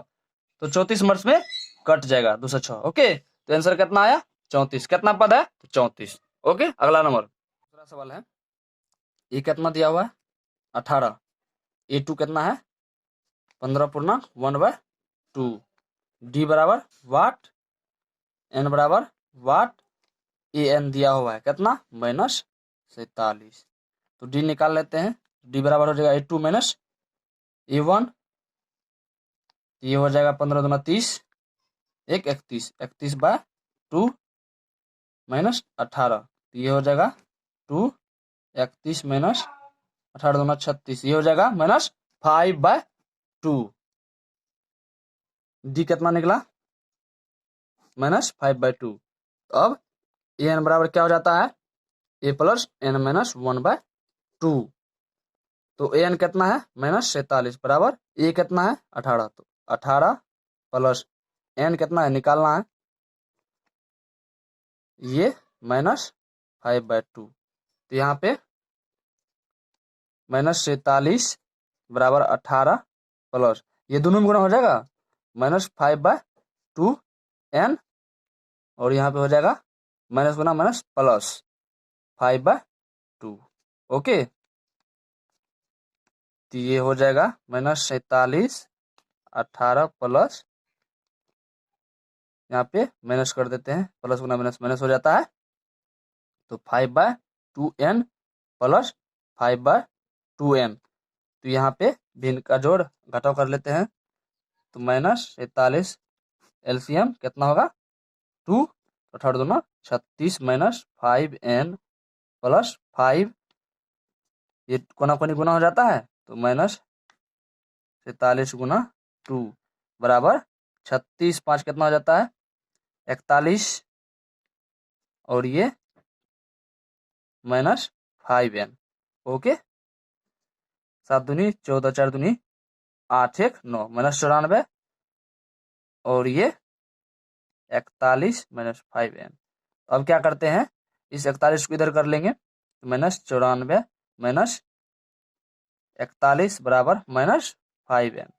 तो 34 मार्क्स में कट जाएगा 206। ओके, तो आंसर कितना आया, 34। कितना पद है, 34। ओके, अगला नंबर दूसरा सवाल है। ये कितना दिया हुआ है, 18। A2 कितना है, 15/1/2। D बराबर वाट, n बराबर वाट, AN दिया हुआ है कितना, -47। तो D निकाल लेते हैं। D बराबर हो जाएगा A2 माइनस A1, ये हो जाएगा 15 दूना 30, 31, 31/2 माइनस 18, ये हो जाएगा 2, 31 माइनस 18 दूना 36, ये हो जाएगा -5/2। डी कितना निकला, -5/2। अब an बराबर क्या हो जाता है, a प्लस n माइनस 1/2। तो an कितना है, -47 बराबर a कितना है, 18। तो 18 प्लस n कितना है, निकालना है, ये -5/2। तो यहाँ पे -47 बराबर 18 प्लस, ये दोनों में गुना हो जाएगा, -5/2 n, और यहाँ पे हो जाएगा माइनस गुना माइनस प्लस 5/2। ओके, तो ये हो जाएगा -47, 18 प्लस, यहाँ पे माइनस कर देते हैं, प्लस गुना माइनस माइनस हो जाता है, तो 5/2n प्लस 5/2n। तो यहाँ पे भिन्न का जोड़ घटाव कर लेते हैं, तो -47 एलसीएम कितना होगा, 2, 18 दूना 36 माइनस 5n प्लस 5, ये कोना कोनी गुना हो जाता है, तो -47 गुना 2 बराबर 36, 5 कितना हो जाता है, 41, और ये -5n। ओके, 7 दूनी 14, 4 दूनी 8, 1 9, -94, और ये 41 -5n। अब क्या करते हैं, इस 41 को इधर कर लेंगे, तो -94 -41 बराबर -5n।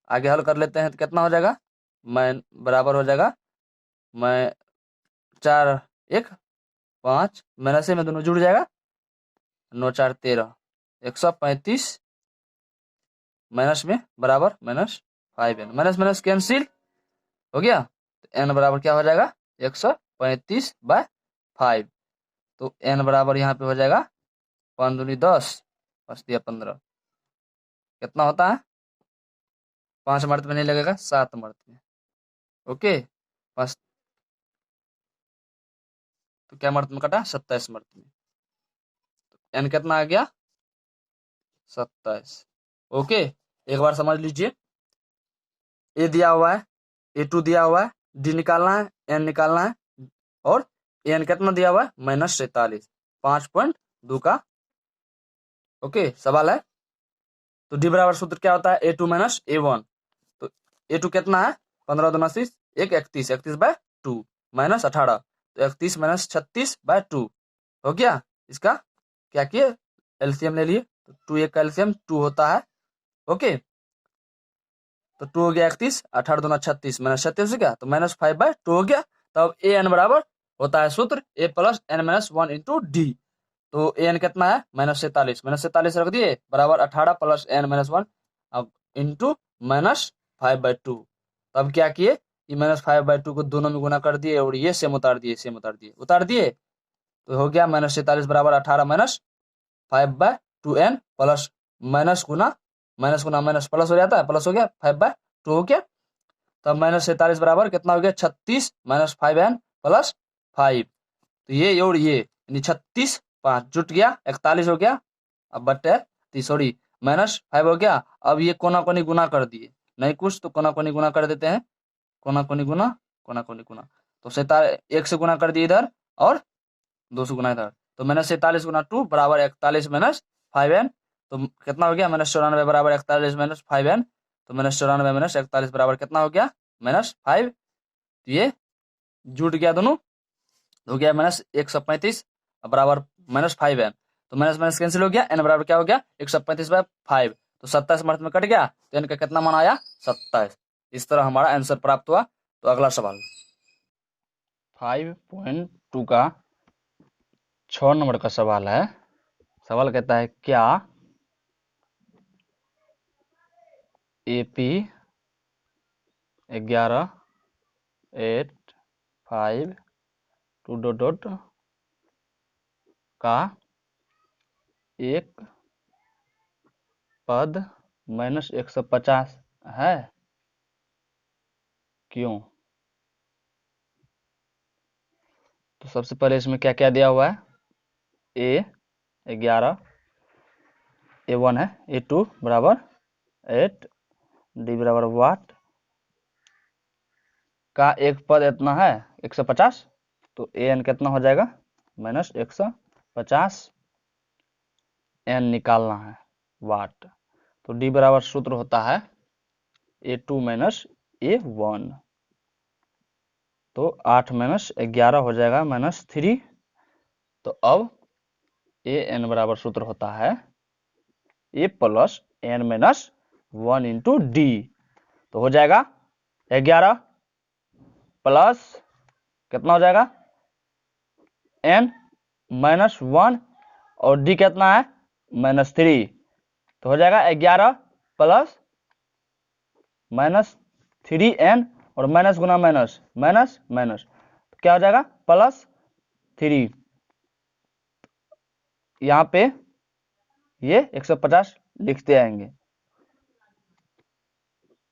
आगे हल कर लेते हैं तो कितना हो जाएगा, बराबर हो जाएगा 4, 1, 5, माइनस में दोनों जुड़ जाएगा, 9, 4, 13, 135 माइनस में बराबर -5n, माइनस माइनस कैंसिल हो गया, तो n बराबर क्या हो जाएगा, 135/5। तो n बराबर यहाँ पे हो जाएगा 5 दूनी 10, 5 दिया 15, कितना होता है 5 मर्त में नहीं लगेगा, 7 मर्त में। ओके 5, तो क्या मर्त में कटा 27 मर्त में, तो n कितना आ गया 27। ओके एक बार समझ लीजिए, ए दिया हुआ है, A2 दिया हुआ है, D निकालना है, N निकालना है, और N कितना दिया हुआ है -47, 5.2 का। ओके सवाल है, तो D बराबर सूत्र क्या होता है A2 माइनस A1, तो A2 कितना है 15 दूना 30, 31, 31/2 माइनस 18, तो 31 माइनस 36/2 हो गया। इसका क्या किए एलसीएम ले लिए, तो 2 1 का एलसीएम 2 होता है। ओके तो 2 हो गया 31, 18 दूना 36 माइनस 36 हो गया, तो -5/2 हो गया। तब ए एन बराबर होता है सूत्र A plus N minus 1 into D, तो ए एन कितना है -47, -47 रख दिए बराबर 18 प्लस एन माइनस 1 अब इंटू -5/2। तब क्या किए ये -5/2 को दोनों में गुना कर दिए और ये सेम उतार दिए, सेम उतार दिए, तो हो गया -47 बराबर 18 माइनस 5/2 एन प्लस माइनस गुना माइनस प्लस हो जाता है, प्लस हो गया 5/2 हो गया। तब -47 बराबर कितना हो गया 36 माइनस 5n प्लस 5, तो ये और ये यानी 36 5 जुट गया 41 हो गया, अब बट्टे सॉरी -5 हो गया। अब ये कोना कोनी गुना कर दिए, नहीं कुछ तो कोना कोनी गुना कर देते हैं, कोना कोनी गुना, कोना कोनी गुना, तो 1 से गुना कर दिए इधर और 2 से गुना इधर, तो -47 गुना 2 बराबर 41 माइनस 5n, तो कितना हो गया -94 बराबर 41 माइनस 5n, तो -94 माइनस 41 बराबर कितना हो गया -5, तो ये जुट गया दोनों, हो गया -135 बराबर -5n, तो माइनस कैंसिल हो गया, n बराबर क्या हो गया 135/5, तो 27 मार्च में कट गया, तो n का कितना मान आया 27। इस तरह हमारा आंसर प्राप्त हुआ। तो अगला सवाल 5.2 का 6 नंबर का सवाल है। सवाल कहता है क्या AP 11 8 5 2 का एक पद -150 है, क्यों? तो सबसे पहले इसमें क्या क्या दिया हुआ है, A 11, A1 है, A2 बराबर 8, D बराबर वाट का एक पद इतना है 150, तो an कितना हो जाएगा -150, n निकालना है वाट, तो D बराबर सूत्र होता है A2 माइनस A1, तो 8 माइनस 11 हो जाएगा -3, तो अब an बराबर सूत्र होता है A plus n minus 1 into D, तो हो जाएगा 11 प्लस कितना हो जाएगा n -1 और D कितना है -3, तो हो जाएगा 11 प्लस -3n और माइनस गुना माइनस माइनस माइनस, तो क्या हो जाएगा +3, यहाँ पे ये 150 लिखते आएंगे,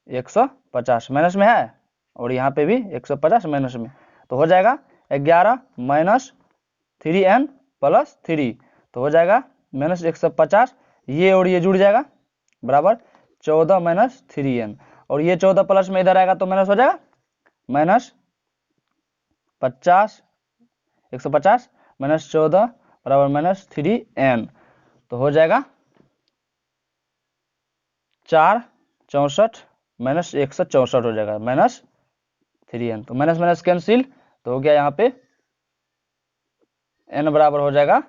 150 माइनस में है और यहाँ पे भी 150 माइनस में, तो हो जाएगा 11 माइनस 3n प्लस 3, तो हो जाएगा -150, ये और ये जुड़ जाएगा बराबर 14 माइनस 3n, और ये 14 प्लस में इधर आएगा तो माइनस हो जाएगा -50, 150 माइनस 14 बराबर -3n, तो हो जाएगा 464 माइनस 164 हो जाएगा -3n, तो माइनस माइनस कैंसिल, तो हो गया यहाँ पे n बराबर हो जाएगा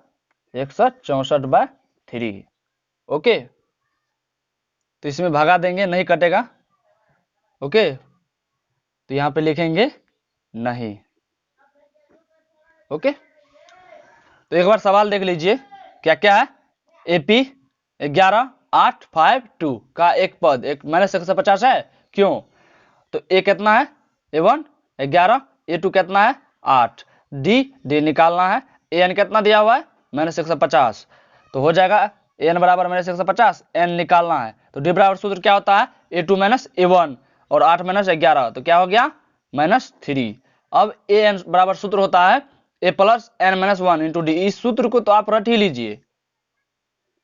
164/3। ओके तो इसमें भागा देंगे, नहीं कटेगा। ओके तो यहाँ पे लिखेंगे नहीं। ओके तो एक बार सवाल देख लीजिए क्या क्या है। AP 11 8 5 2 का एक पद एक -150 है, क्यों? तो A कितना है A1 11, A2 कितना है 8, D निकालना है, ए एन कितना दिया हुआ है -150, तो हो जाएगा एन बराबर -150, एन निकालना है तो डी बराबर सूत्र क्या होता है A2 - A1 और 8 - 11 तो क्या हो गया -3। अब ए एन बराबर सूत्र होता है A + n - 1 इंटू डी। इस सूत्र को तो आप रट ही लीजिए,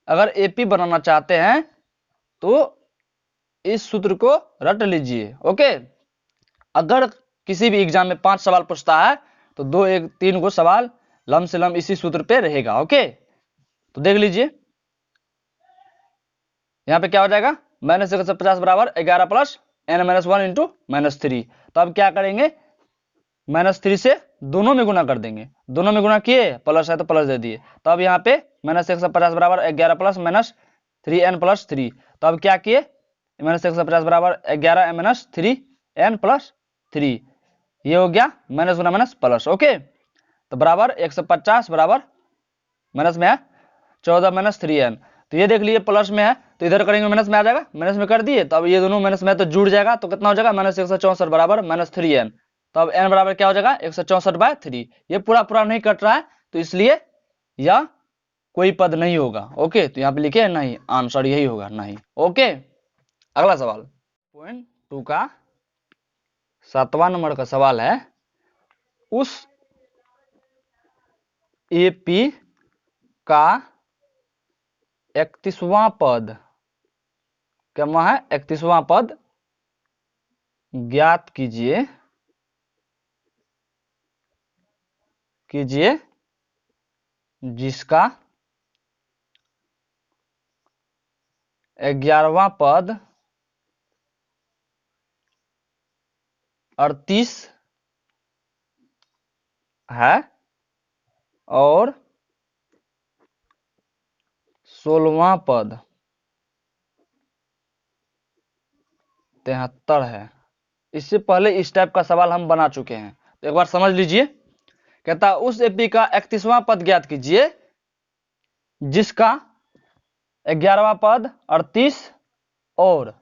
अगर एपी बनाना चाहते हैं तो इस सूत्र को रट लीजिए। ओके, अगर किसी भी एग्जाम में 5 सवाल पूछता है तो 2-1-3 को सवाल लम से लम इसी सूत्र पे रहेगा। ओके, तो देख लीजिए यहाँ पे क्या हो जाएगा -150 बराबर 11 + n - 1 इंटू -3। तो अब क्या करेंगे -3 से दोनों में गुना कर देंगे, दोनों में गुना किए प्लस है तो प्लस दे दिए। तो अब यहाँ पे -150 बराबर 11 + -3n + 3। तो अब क्या किए -150 बराबर 11 - 3n + 3, ये हो गया माइनस गुना माइनस प्लस। ओके, तो बराबर 150 बराबर माइनस में है 14 - 3n। तो ये देख लीजिए प्लस में है तो इधर करेंगे माइनस में आ जाएगा, माइनस में कर दिए तो अब ये दोनों माइनस में तो जुड़ जाएगा तो कितना हो जाएगा -164 बराबर -3n। तो अब n बराबर क्या हो जाएगा 164/3। ये पूरा नहीं कट रहा है तो इसलिए यह कोई पद नहीं होगा। ओके, तो यहाँ पे लिखे नहीं, आंसर यही होगा नहीं। ओके, अगला सवाल पॉइंट 2 का 7वां नंबर का सवाल है, उस एपी का 31वां पद क्या है 31वां पद ज्ञात कीजिए जिसका 11वां पद 38 है और 16वां पद 73 है। इससे पहले इस टाइप का सवाल हम बना चुके हैं, तो एक बार समझ लीजिए। कहता है उस एपी का 31वां पद ज्ञात कीजिए जिसका 11वां पद 38 और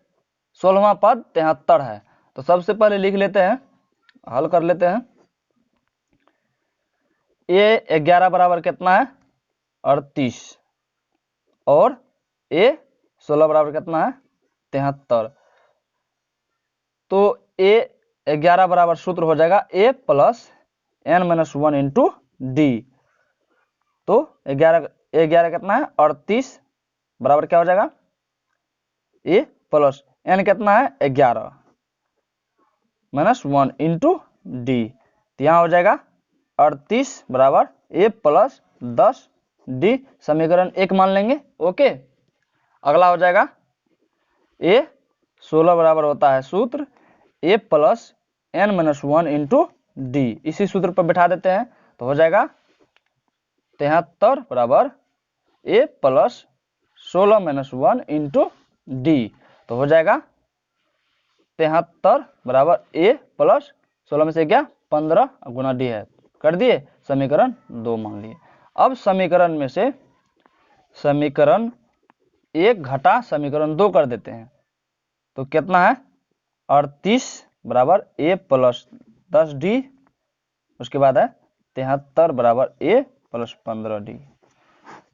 16वां पद 73 है। तो सबसे पहले लिख लेते हैं, हल कर लेते हैं। ए 11 बराबर कितना है 38 और ए 16 बराबर कितना है 73। तो ए 11 बराबर सूत्र हो जाएगा A + n - 1 इंटू डी। तो 11 कितना है 38 बराबर क्या हो जाएगा A + n कितना है 11 - 1 इंटू डी। तो यहाँ हो जाएगा 38 बराबर A + 10 डी, समीकरण 1 मान लेंगे। ओके, अगला हो जाएगा A 16 बराबर होता है सूत्र A + n - 1 इंटू डी। इसी सूत्र पर बैठा देते हैं तो हो जाएगा 73 बराबर A + 16 - 1 इंटू डी। तो हो जाएगा 73 बराबर A + 16 में से क्या 15 गुना डी है, कर दिए, समीकरण 2 मान लिए। अब समीकरण में से समीकरण 1 घटा समीकरण 2 कर देते हैं तो कितना है 38 बराबर A + 10 डी, उसके बाद है 73 बराबर A + 15 डी।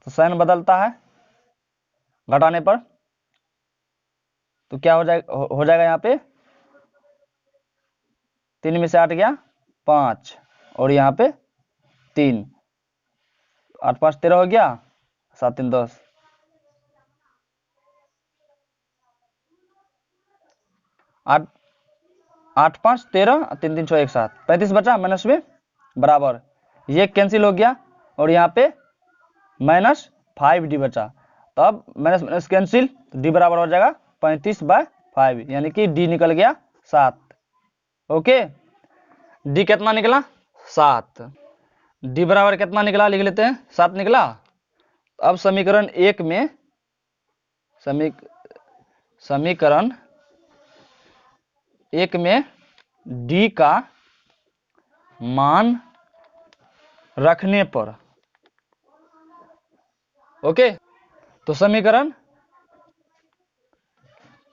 तो साइन बदलता है घटाने पर, तो क्या हो जाएगा यहाँ पे 3 में से 8 गया 5 और यहाँ पे 3, 8 5 13 हो गया, 7 3 10, 8 5 13, 3 3 6 1 7, 35 बचा माइनस में बराबर ये कैंसिल हो गया और यहाँ पे -5 डी बचा। तो अब माइनस माइनस कैंसिल, डी बराबर हो जाएगा 35/5 यानी कि डी निकल गया 7। ओके, डी कितना निकला 7, डी बराबर कितना निकला लिख लेते हैं 7 निकला। अब समीकरण 1 में समीकरण 1 में डी का मान रखने पर, ओके, तो समीकरण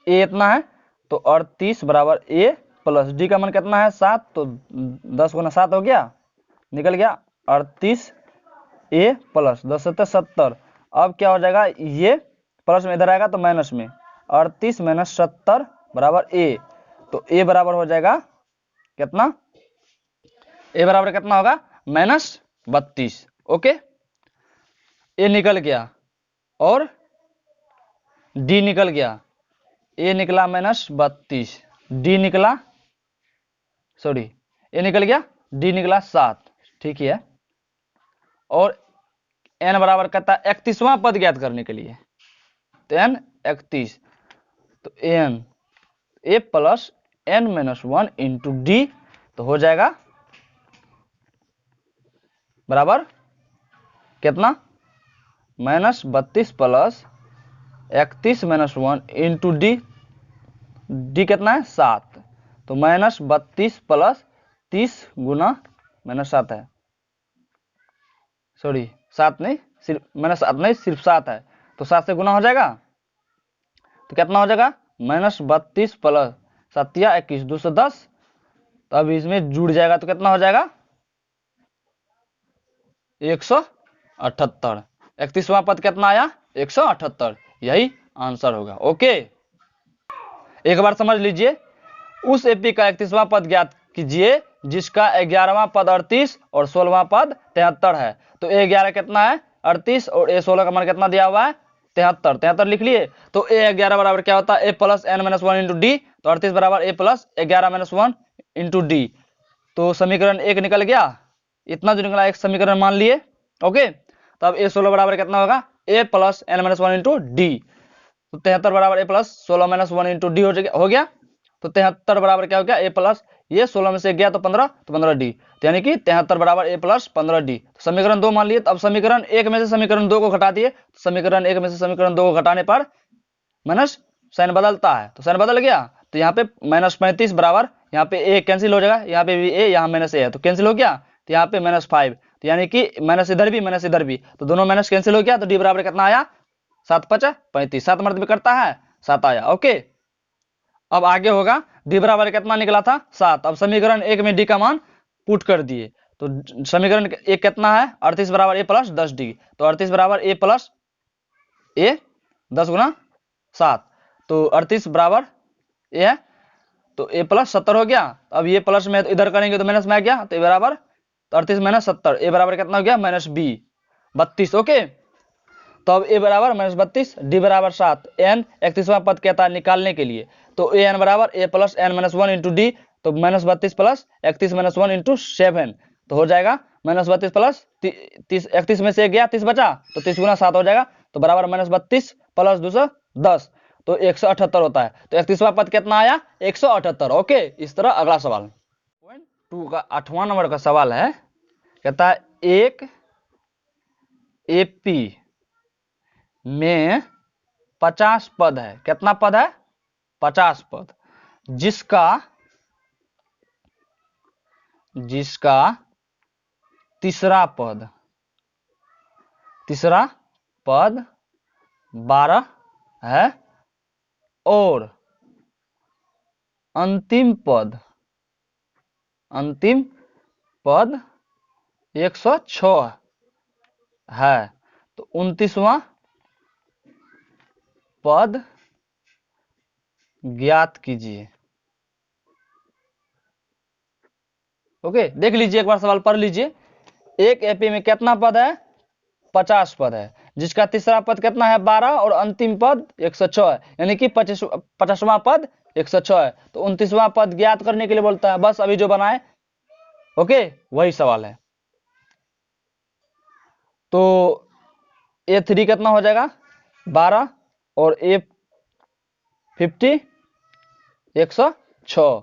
ए इतना है तो 38 बराबर A + डी का मान कितना है 7, तो 10 गुना 7 हो गया, निकल गया 38 ए प्लस 10×70। अब क्या हो जाएगा, ये प्लस में इधर आएगा तो माइनस में 38 - 70 बराबर ए। तो ए बराबर हो जाएगा कितना, ए बराबर कितना होगा -32। ओके, ए निकल गया और डी निकल गया। ए निकला -32, डी निकला, सॉरी, ए निकल गया, डी निकला 7। ठीक है, और एन बराबर कहता है 31वां पद ज्ञात करने के लिए, तो एन 31, तो n a plus n -1 into D, तो हो जाएगा बराबर कितना, -32 प्लस 31 - 1 इंटू डी, डी कितना है 7, तो -32 प्लस 30 गुना -7 है, सॉरी 7 नहीं, सिर्फ -7 नहीं, सिर्फ 7 है, तो 7 से गुना हो जाएगा, तो कितना हो जाएगा -32 प्लस 7 या 21 210। तो अब इसमें जुड़ जाएगा तो कितना हो जाएगा 178। 31वां पद कितना आया 178, यही आंसर होगा। ओके, एक बार समझ लीजिए, उस एपी का 31वां पद ज्ञात कीजिए जिसका 11वां पद 38 और 16वां पद 73 है। तो A11 कितना है 38 और A16 का मान कितना दिया हुआ है 73, 73 लिख लिए। तो A11 बराबर क्या होता है, A plus n - 1 into D, तो 38 बराबर A प्लस 11 - 1 इंटू डी। तो समीकरण 1 निकल गया, इतना जो निकला एक समीकरण मान लिए। ओके, तब A16 बराबर कितना होगा A plus n - 1 into D, तो 73 बराबर A प्लस 16 - 1 इंटू डी हो गया। तो 73 बराबर क्या हो गया A प्लस, ये 16 में से गया तो 15, तो 15 डी, तो यानी कि 73 बराबर A प्लस 15 डी। तो समीकरण 2 मान लिए। तो अब समीकरण 1 में से समीकरण 2 को घटा दिए, तो समीकरण 1 में से समीकरण 2 को घटाने पर माइनस साइन बदलता है, तो साइन बदल गया, तो यहाँ पे -35 बराबर, यहाँ पे A कैंसिल हो जाएगा, यहाँ पे भी A, यहाँ माइनस A है तो कैंसिल हो गया, तो यहाँ पे -5, तो यानी कि माइनस इधर भी माइनस इधर भी, तो दोनों माइनस कैंसिल हो गया, तो डी बराबर कितना आया 7 × 5 = 35, 7 मर्द में करता है 7 आया। ओके, अब आगे होगा डी बराबर कितना निकला था 7। अब समीकरण 1 में डी का मान पुट कर दिए, तो समीकरण 1 कितना है 38 बराबर A प्लस 10 डी, तो 38 बराबर A प्लस A 10 गुना 7, तो 38 बराबर A है, तो A प्लस 70 हो गया। अब ये प्लस में इधर करेंगे तो माइनस में आ गया, तो A बराबर, तो 38 - 70, A बराबर कितना हो गया -B 32। ओके, तो अब A बराबर -32, डी बराबर 7, n 31वां पद कहता है निकालने के लिए, तो an बराबर A plus n - 1 into D, तो -32 प्लस 31 - 1 इंटू 7, तो हो जाएगा -32 प्लस 30, 31 में से गया 30 बचा, तो 30 गुना 7 हो जाएगा, तो बराबर -32 प्लस 210, तो 178 होता है। तो 31वां पद कितना आया 178। ओके, इस तरह अगला सवाल पॉइंट 2 का 8वां नंबर का सवाल है, कहता है एक एपी में 50 पद है, कितना पद है 50 पद, जिसका तीसरा पद 12 है और अंतिम पद 106 है, तो 29वां पद ज्ञात कीजिए। ओके, देख लीजिए, एक बार सवाल पढ़ लीजिए। एक एपी में कितना पद है 50 पद है, जिसका तीसरा पद कितना है 12 और अंतिम पद 106 है, यानी कि 50वां पद 106 है, तो 29वां पद ज्ञात करने के लिए बोलता है, बस अभी जो बनाए ओके वही सवाल है। तो A3 कितना हो जाएगा 12 और A50 106,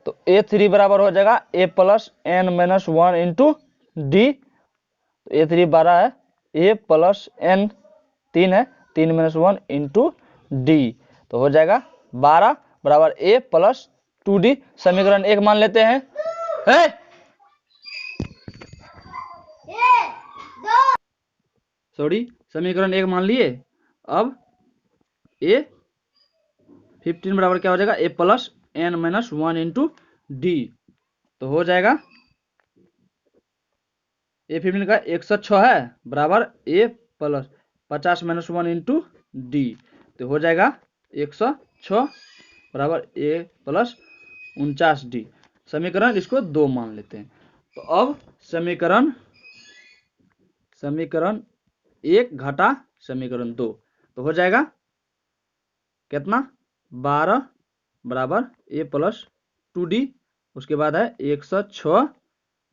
तो A3 बराबर हो जाएगा A plus n - 1 into D, A3 12 है, A प्लस n 3 है, 3 - 1 इंटू डी, तो हो जाएगा 12 बराबर A प्लस 2D। समीकरण 1 मान लेते हैं, सॉरी, समीकरण 1 मान लिए। अब A15 बराबर क्या हो जाएगा A plus n - 1 into D, तो हो जाएगा A15 का 106 है बराबर A plus 50 minus 1 into D, तो हो जाएगा 106 बराबर A प्लस 49D। समीकरण इसको 2 मान लेते हैं। तो अब समीकरण 1 घटा समीकरण 2, तो हो जाएगा कितना 12 बराबर A प्लस 2D, उसके बाद है 106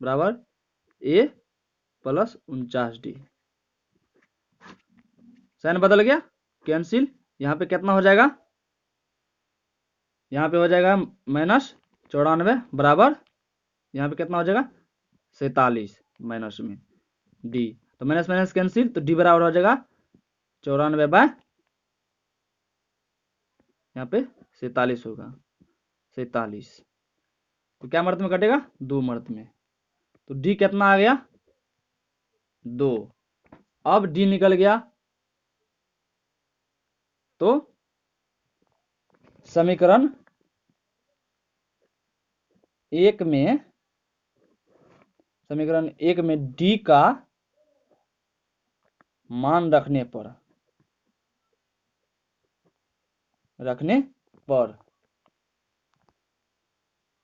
बराबर A प्लस 49D। साइन बदल गया, कैंसिल। यहाँ पे कितना हो जाएगा, यहाँ पे हो जाएगा माइनस 94 बराबर, यहाँ पे कितना हो जाएगा 47 माइनस में डी, तो माइनस माइनस कैंसिल, तो डी बराबर हो जाएगा 94 बाय, यहाँ पे 47 होगा 47, तो क्या मर्त में कटेगा 2 मर्त में, तो डी कितना आ गया 2। अब डी निकल गया तो समीकरण 1 में डी का मान रखने पर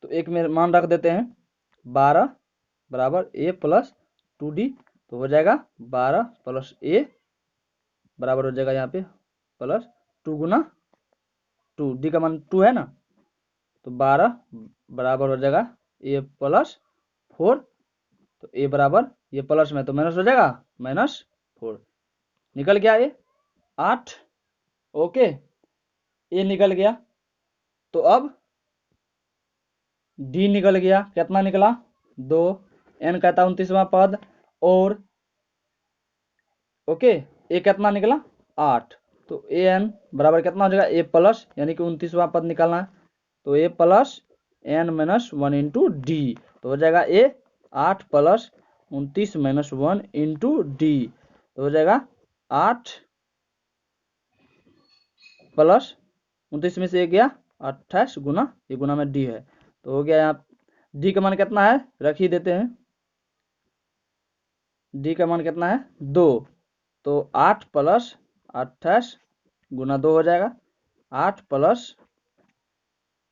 तो 1 में मान रख देते हैं 12 बराबर A प्लस 2D, तो हो जाएगा 12 प्लस A बराबर हो जाएगा यहाँ पे प्लस 2 गुना 2, डी का मान 2 है ना, तो 12 बराबर हो जाएगा A प्लस 4, तो A बराबर ये प्लस में तो माइनस हो जाएगा -4, निकल गया ये 8। ओके, A निकल गया, तो अब D निकल गया, कितना निकला 2, n कहता 29वां पद, और ओके A कितना निकला 8, तो an बराबर कितना हो जाएगा A प्लस, यानी कि 29वां पद निकालना है, तो A plus n minus 1 into D, तो हो जाएगा A 8 plus 29 minus 1 into D, तो हो जाएगा 8 प्लस 29 में से 1 गया 28 गुना, ये गुना में डी है, तो हो गया यहाँ डी का मान कितना है रख ही देते हैं, डी का मान कितना है 2, तो 8 प्लस 28 गुना 2 हो जाएगा, 8 प्लस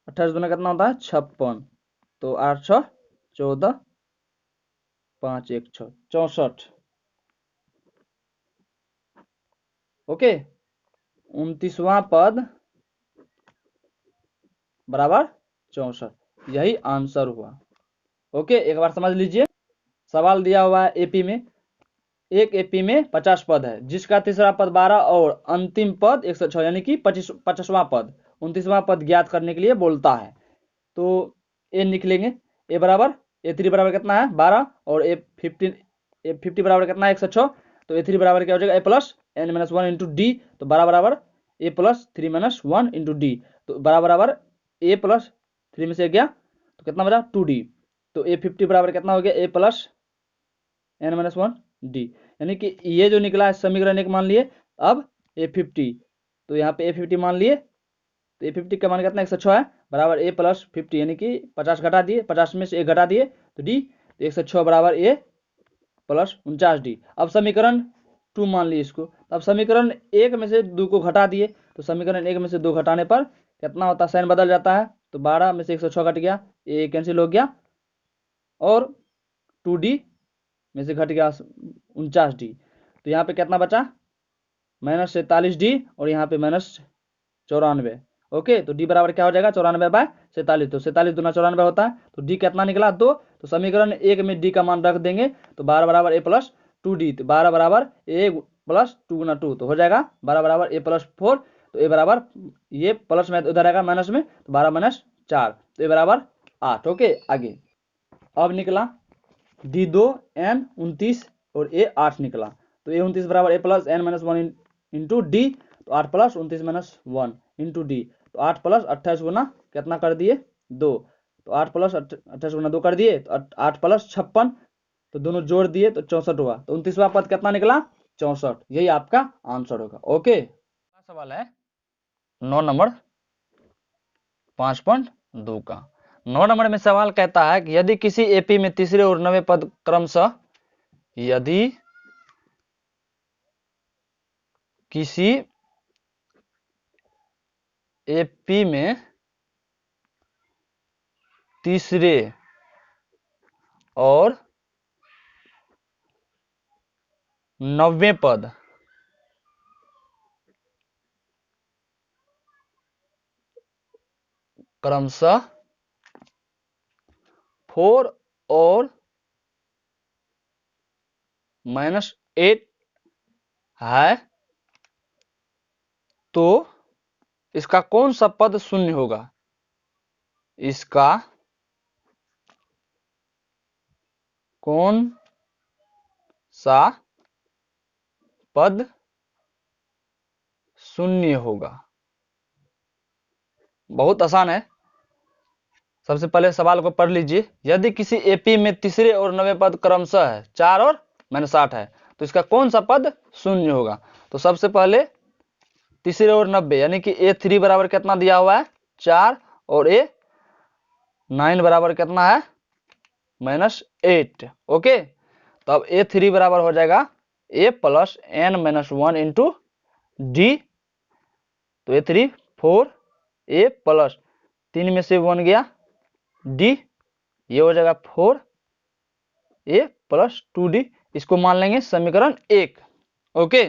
28 गुना कितना होता है 56, तो 8 6 14 5 1 6 64। ओके, 29वां पद बराबर 64, यही आंसर हुआ। ओके, एक बार समझ लीजिए, सवाल दिया हुआ है एपी में, एक एपी में 50 पद है, जिसका तीसरा पद 12 और अंतिम पद 106, यानी कि 50वां पद, 29वां पद ज्ञात करने के लिए बोलता है। तो ए लिखेंगे, ए बराबर A3 बराबर कितना है 12, और A50 बराबर कितना है 106, तो A3 बराबर क्या हो जाएगा A plus n minus 1 into D, तो बराबर A plus 3 minus 1 into D, तो बराबर A प्लस 3 में से गया तो कितना बचा 2D, तो A50 बराबर कितना हो गया A plus n minus 1 D, यानी कि ये जो निकला है समीकरण 1 मान लिए। अब A50, तो यहाँ पे A50 मान लिए, तो A50 का मान कितना 106 है बराबर A प्लस 50, यानी कि 50 घटा दिए, 50 में से 1 घटा दिए तो D, तो 106 बराबर A प्लस 49D। अब समीकरण 2 मान लिए इसको, अब समीकरण 1 में से 2 को घटा दिए, तो समीकरण 1 में से 2 घटाने पर कितना होता है, साइन बदल जाता है, तो 12 में से 106 घट गया, A कैंसिल हो गया, और 2D में से घट गया 49D, तो यहाँ पे कितना बचा -47D, और यहाँ पे -94। ओके, तो डी बराबर क्या हो जाएगा 94 बाय 47, तो 47 दूना 94 होता है, तो डी कितना निकला 2, तो समीकरण 1 में डी का मान रख देंगे, तो 12 बराबर A प्लस 2D, तो 12 बराबर A प्लस 2 गुना 2, तो हो जाएगा 12 बराबर A प्लस 4, तो A बराबर ये प्लस में उधर आएगा माइनस में, तो 12 माइनस 4, तो A बराबर 8। ओके, आगे अब निकला D2 N 29 और A 8 निकला, तो A 29 बराबर A plus N minus 1 into D, तो 8 प्लस 29 माइनस 1 इंटू डी, तो 8 प्लस 28 गुना कितना कर दिए 2, तो 8 प्लस 28 गुना 2 कर दिए, तो 8 प्लस 56, तो दोनों जोड़ दिए तो 64 हुआ, तो 29वां पद कितना निकला 64, यही आपका आंसर होगा। ओके, सवाल है 9 नंबर 5.2 का। 9 नंबर में सवाल कहता है कि यदि किसी एपी में तीसरे और 9वें पद क्रमशः यदि किसी एपी में तीसरे और 90वें पद क्रमशः 4 और -8 है, तो इसका कौन सा पद शून्य होगा? इसका कौन सा पद शून्य होगा? बहुत आसान है। सबसे पहले सवाल को पढ़ लीजिए। यदि किसी एपी में तीसरे और 90वें पद क्रमशः है 4 और -8 है, तो इसका कौन सा पद शून्य होगा? तो सबसे पहले तीसरे और 90 यानी कि A3 बराबर कितना दिया हुआ है? 4 और A9 बराबर कितना है? -8। ओके, तो अब A3 बराबर हो जाएगा A plus n-1 into D. तो A3 4 A प्लस 3 में से 1 गया D, ये हो जाएगा 4A प्लस 2D। इसको मान लेंगे समीकरण 1। ओके,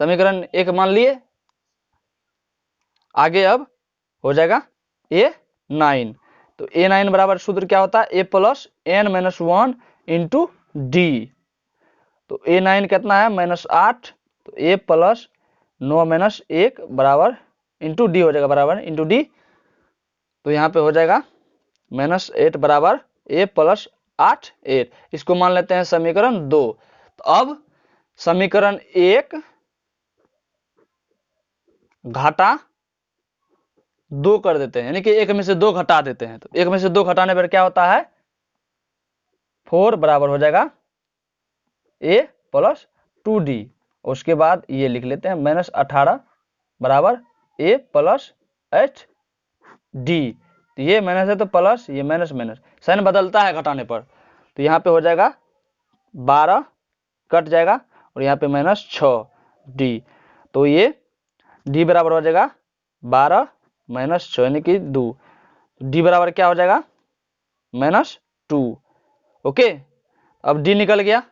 समीकरण 1 मान लिए। आगे अब हो जाएगा A9। तो A9 बराबर सूत्र क्या होता है? A plus n-1 into D. तो A9 कितना है? -8। तो A प्लस 9-1 बराबर इंटू डी हो जाएगा, बराबर इंटू डी। तो यहाँ पे हो जाएगा -8 बराबर A प्लस 8। इसको मान लेते हैं समीकरण 2। तो अब समीकरण 1 घटा 2 कर देते हैं, यानी कि 1 में से 2 घटा देते हैं। तो 1 में से 2 घटाने पर क्या होता है? 4 बराबर हो जाएगा A प्लस 2D। उसके बाद ये लिख लेते हैं -18 बराबर A प्लस 8D। तो ये माइनस है तो प्लस, ये माइनस माइनस, साइन बदलता है घटाने पर। तो यहाँ पे हो जाएगा 12 कट जाएगा और यहाँ पे -6D। तो ये D बराबर हो जाएगा 12 -6 यानी कि 2। D बराबर क्या हो जाएगा? -2। ओके, अब D निकल गया।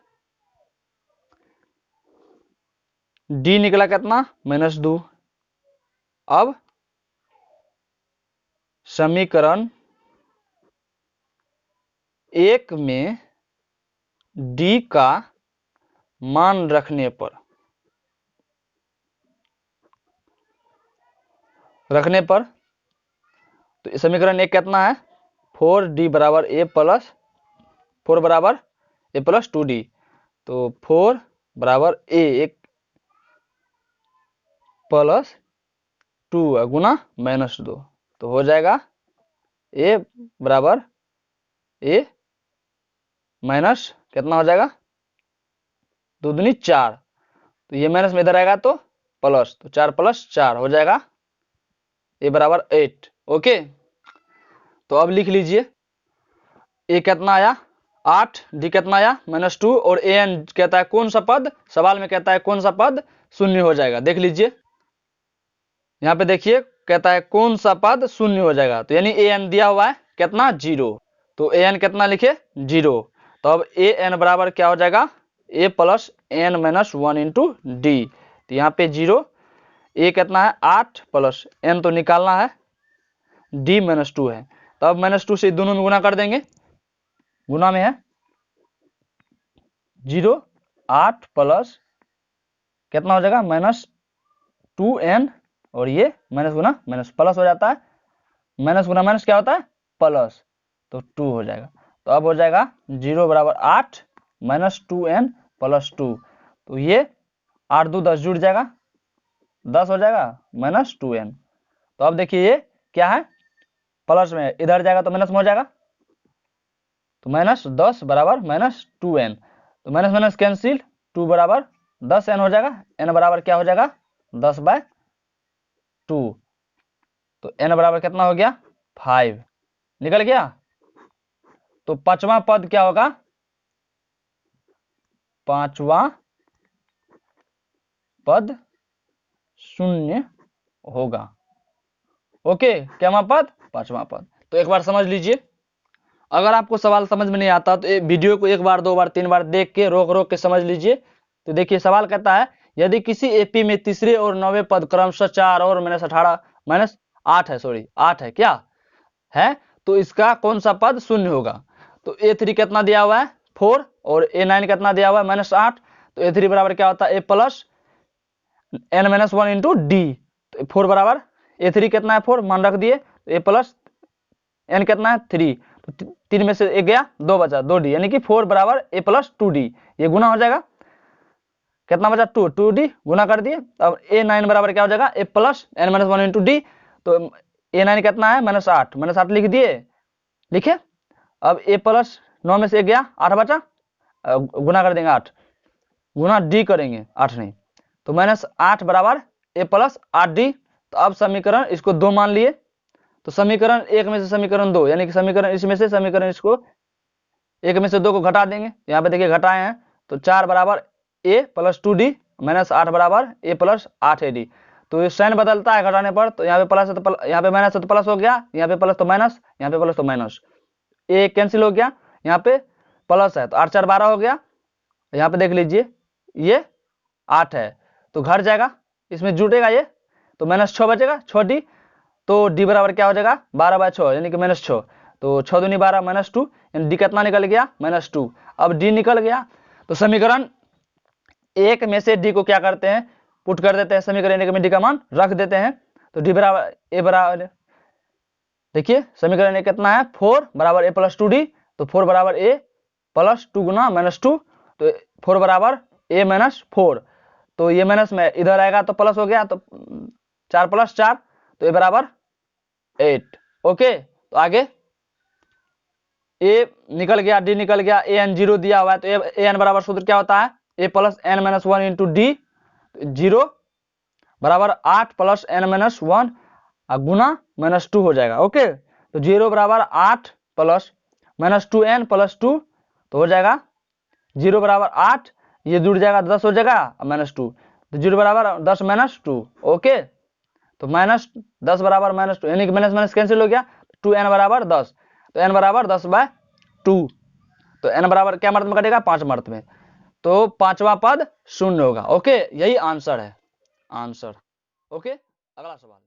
D निकला कितना? -2। अब समीकरण 1 में D का मान रखने पर तो समीकरण 1 कितना है? 4D बराबर A प्लस 4 बराबर A प्लस 2D। तो 4 बराबर A 1 प्लस 2 गुना -2। तो हो जाएगा A बराबर A माइनस कितना हो जाएगा? 2 दूनी 4। तो ये माइनस में इधर आएगा तो प्लस, तो 4 + 4 हो जाएगा A बराबर 8। ओके, तो अब लिख लीजिए A कितना आया? 8, D कितना आया? -2 और AN कहता है कौन सा पद, सवाल में कहता है कौन सा पद शून्य हो जाएगा। देख लीजिए, यहाँ पे देखिए कहता है कौन सा पद शून्य हो जाएगा। तो यानी AN दिया हुआ है कितना? 0। तो AN कितना लिखे? 0। तो अब AN बराबर क्या हो जाएगा? A plus n-1 into D. तो यहाँ पे 0, A कितना है? 8 प्लस n तो निकालना है, D -2 है। तो अब -2 से दोनों में गुना कर देंगे, गुना में है 0, 8 प्लस कितना हो जाएगा? -2n और ये माइनस गुना माइनस प्लस हो जाता है। माइनस गुना माइनस क्या होता है? प्लस, तो 2 हो जाएगा। तो अब हो जाएगा 0 बराबर 8 -2n + 2। तो ये 8 2 10 जुड़ जाएगा, 10 हो जाएगा -2n। तो अब देखिए ये क्या है? प्लस में इधर जाएगा तो माइनस में हो जाएगा। तो -10 बराबर -2n। तो माइनस माइनस कैंसिल, 2 बराबर 10n हो जाएगा। n बराबर क्या हो जाएगा? 10/2। तो n बराबर कितना हो गया? 5 निकल गया। तो पांचवा पद क्या होगा? पांचवा पद शून्य होगा। ओके, क्या पद? पांचवा पद। तो एक बार समझ लीजिए। अगर आपको सवाल समझ में नहीं आता तो वीडियो को एक बार, दो बार, तीन बार देख के रोक रोक के समझ लीजिए। तो देखिए सवाल कहता है, यदि किसी एपी में तीसरे और नौवें पद क्रमशः 4 और -18 -8 है, सॉरी 8 है, क्या है, तो इसका कौन सा पद शून्य होगा? तो A3 कितना दिया हुआ है? 4, और A9 कितना दिया हुआ है? -8। तो A3 बराबर क्या होता है? A plus n-1 into D. तो 4 बराबर A3 कितना है? 4 मान रख दिए। तो A प्लस n कितना है? 3। तो 3 में से 1 गया, 2 बचा, 2d, यानी कि 4 बराबर A प्लस 2d। ये गुना हो जाएगा, कितना बचा? 2d गुना कर दिए। अब A9 बराबर क्या हो जाएगा? A plus n-1 into D. तो A9 कितना है? -8, -8 लिख दिए, लिखे। अब A प्लस 9 में से 1 गया, 8 बचा, गुना कर देंगे 8, गुना d करेंगे, 8 नहीं। तो -8 बराबर A प्लस 8d। तो अब समीकरण इसको 2 मान लिए। तो समीकरण 1 में से समीकरण 2, यानी कि समीकरण इसमें से समीकरण इसको 1 में से 2 को घटा देंगे। यहाँ पे देखिए घटाए हैं। तो 4 बराबर A प्लस 2d -8 बराबर A प्लस 8ad। तो ये साइन बदलता है घटाने पर। तो यहाँ पे प्लस है तो यहाँ पे माइनस है तो प्लस हो गया, यहाँ पे प्लस तो माइनस, यहाँ पे प्लस तो माइनस, A कैंसिल हो गया, यहाँ पे प्लस है तो 8 4 12 हो गया। यहाँ पे देख लीजिए ये 8 है तो घट जाएगा, इसमें जुटेगा ये, तो -6 बचेगा, 6d। तो d बराबर क्या हो जाएगा? 12/6, यानी कि -6। तो 6 दूनी 12 -2, यानी d कितना निकल गया? -2। अब d निकल गया तो समीकरण 1 में से d को क्या करते हैं? पुट कर देते हैं, समीकरण 1 में d का मान रख देते हैं। तो d बराबर a बराबर, देखिए समीकरण 1 कितना है? 4 बराबर A प्लस 2d। तो 4 बराबर A प्लस 2 गुना -2। तो 4 बराबर A -4। तो ये माइनस में इधर आएगा तो प्लस हो गया, तो 4 + 4, तो A बराबर 8। ओके, तो आगे A निकल गया, D निकल गया, an 0 दिया हुआ है। तो an बराबर सूत्र क्या होता है? A plus n-1 into D, 0 बराबर 8 प्लस n-1 गुना -2 हो जाएगा। ओके, तो 0 बराबर 8 प्लस -2n प्लस 2, तो हो जाएगा 0 बराबर 8, ये जुड़ जाएगा 10 हो जाएगा, -2, तो 0 बराबर 10 -2। ओके, तो -10 बराबर -2, यानी कि माइनस कैंसिल हो गया, 2n बराबर 10। तो n बराबर 10/2। तो n बराबर क्या मर्त में कटेगा? 5 मर्त में। तो पांचवा पद शून्य होगा। ओके, यही आंसर है, आंसर। ओके, अगला सवाल।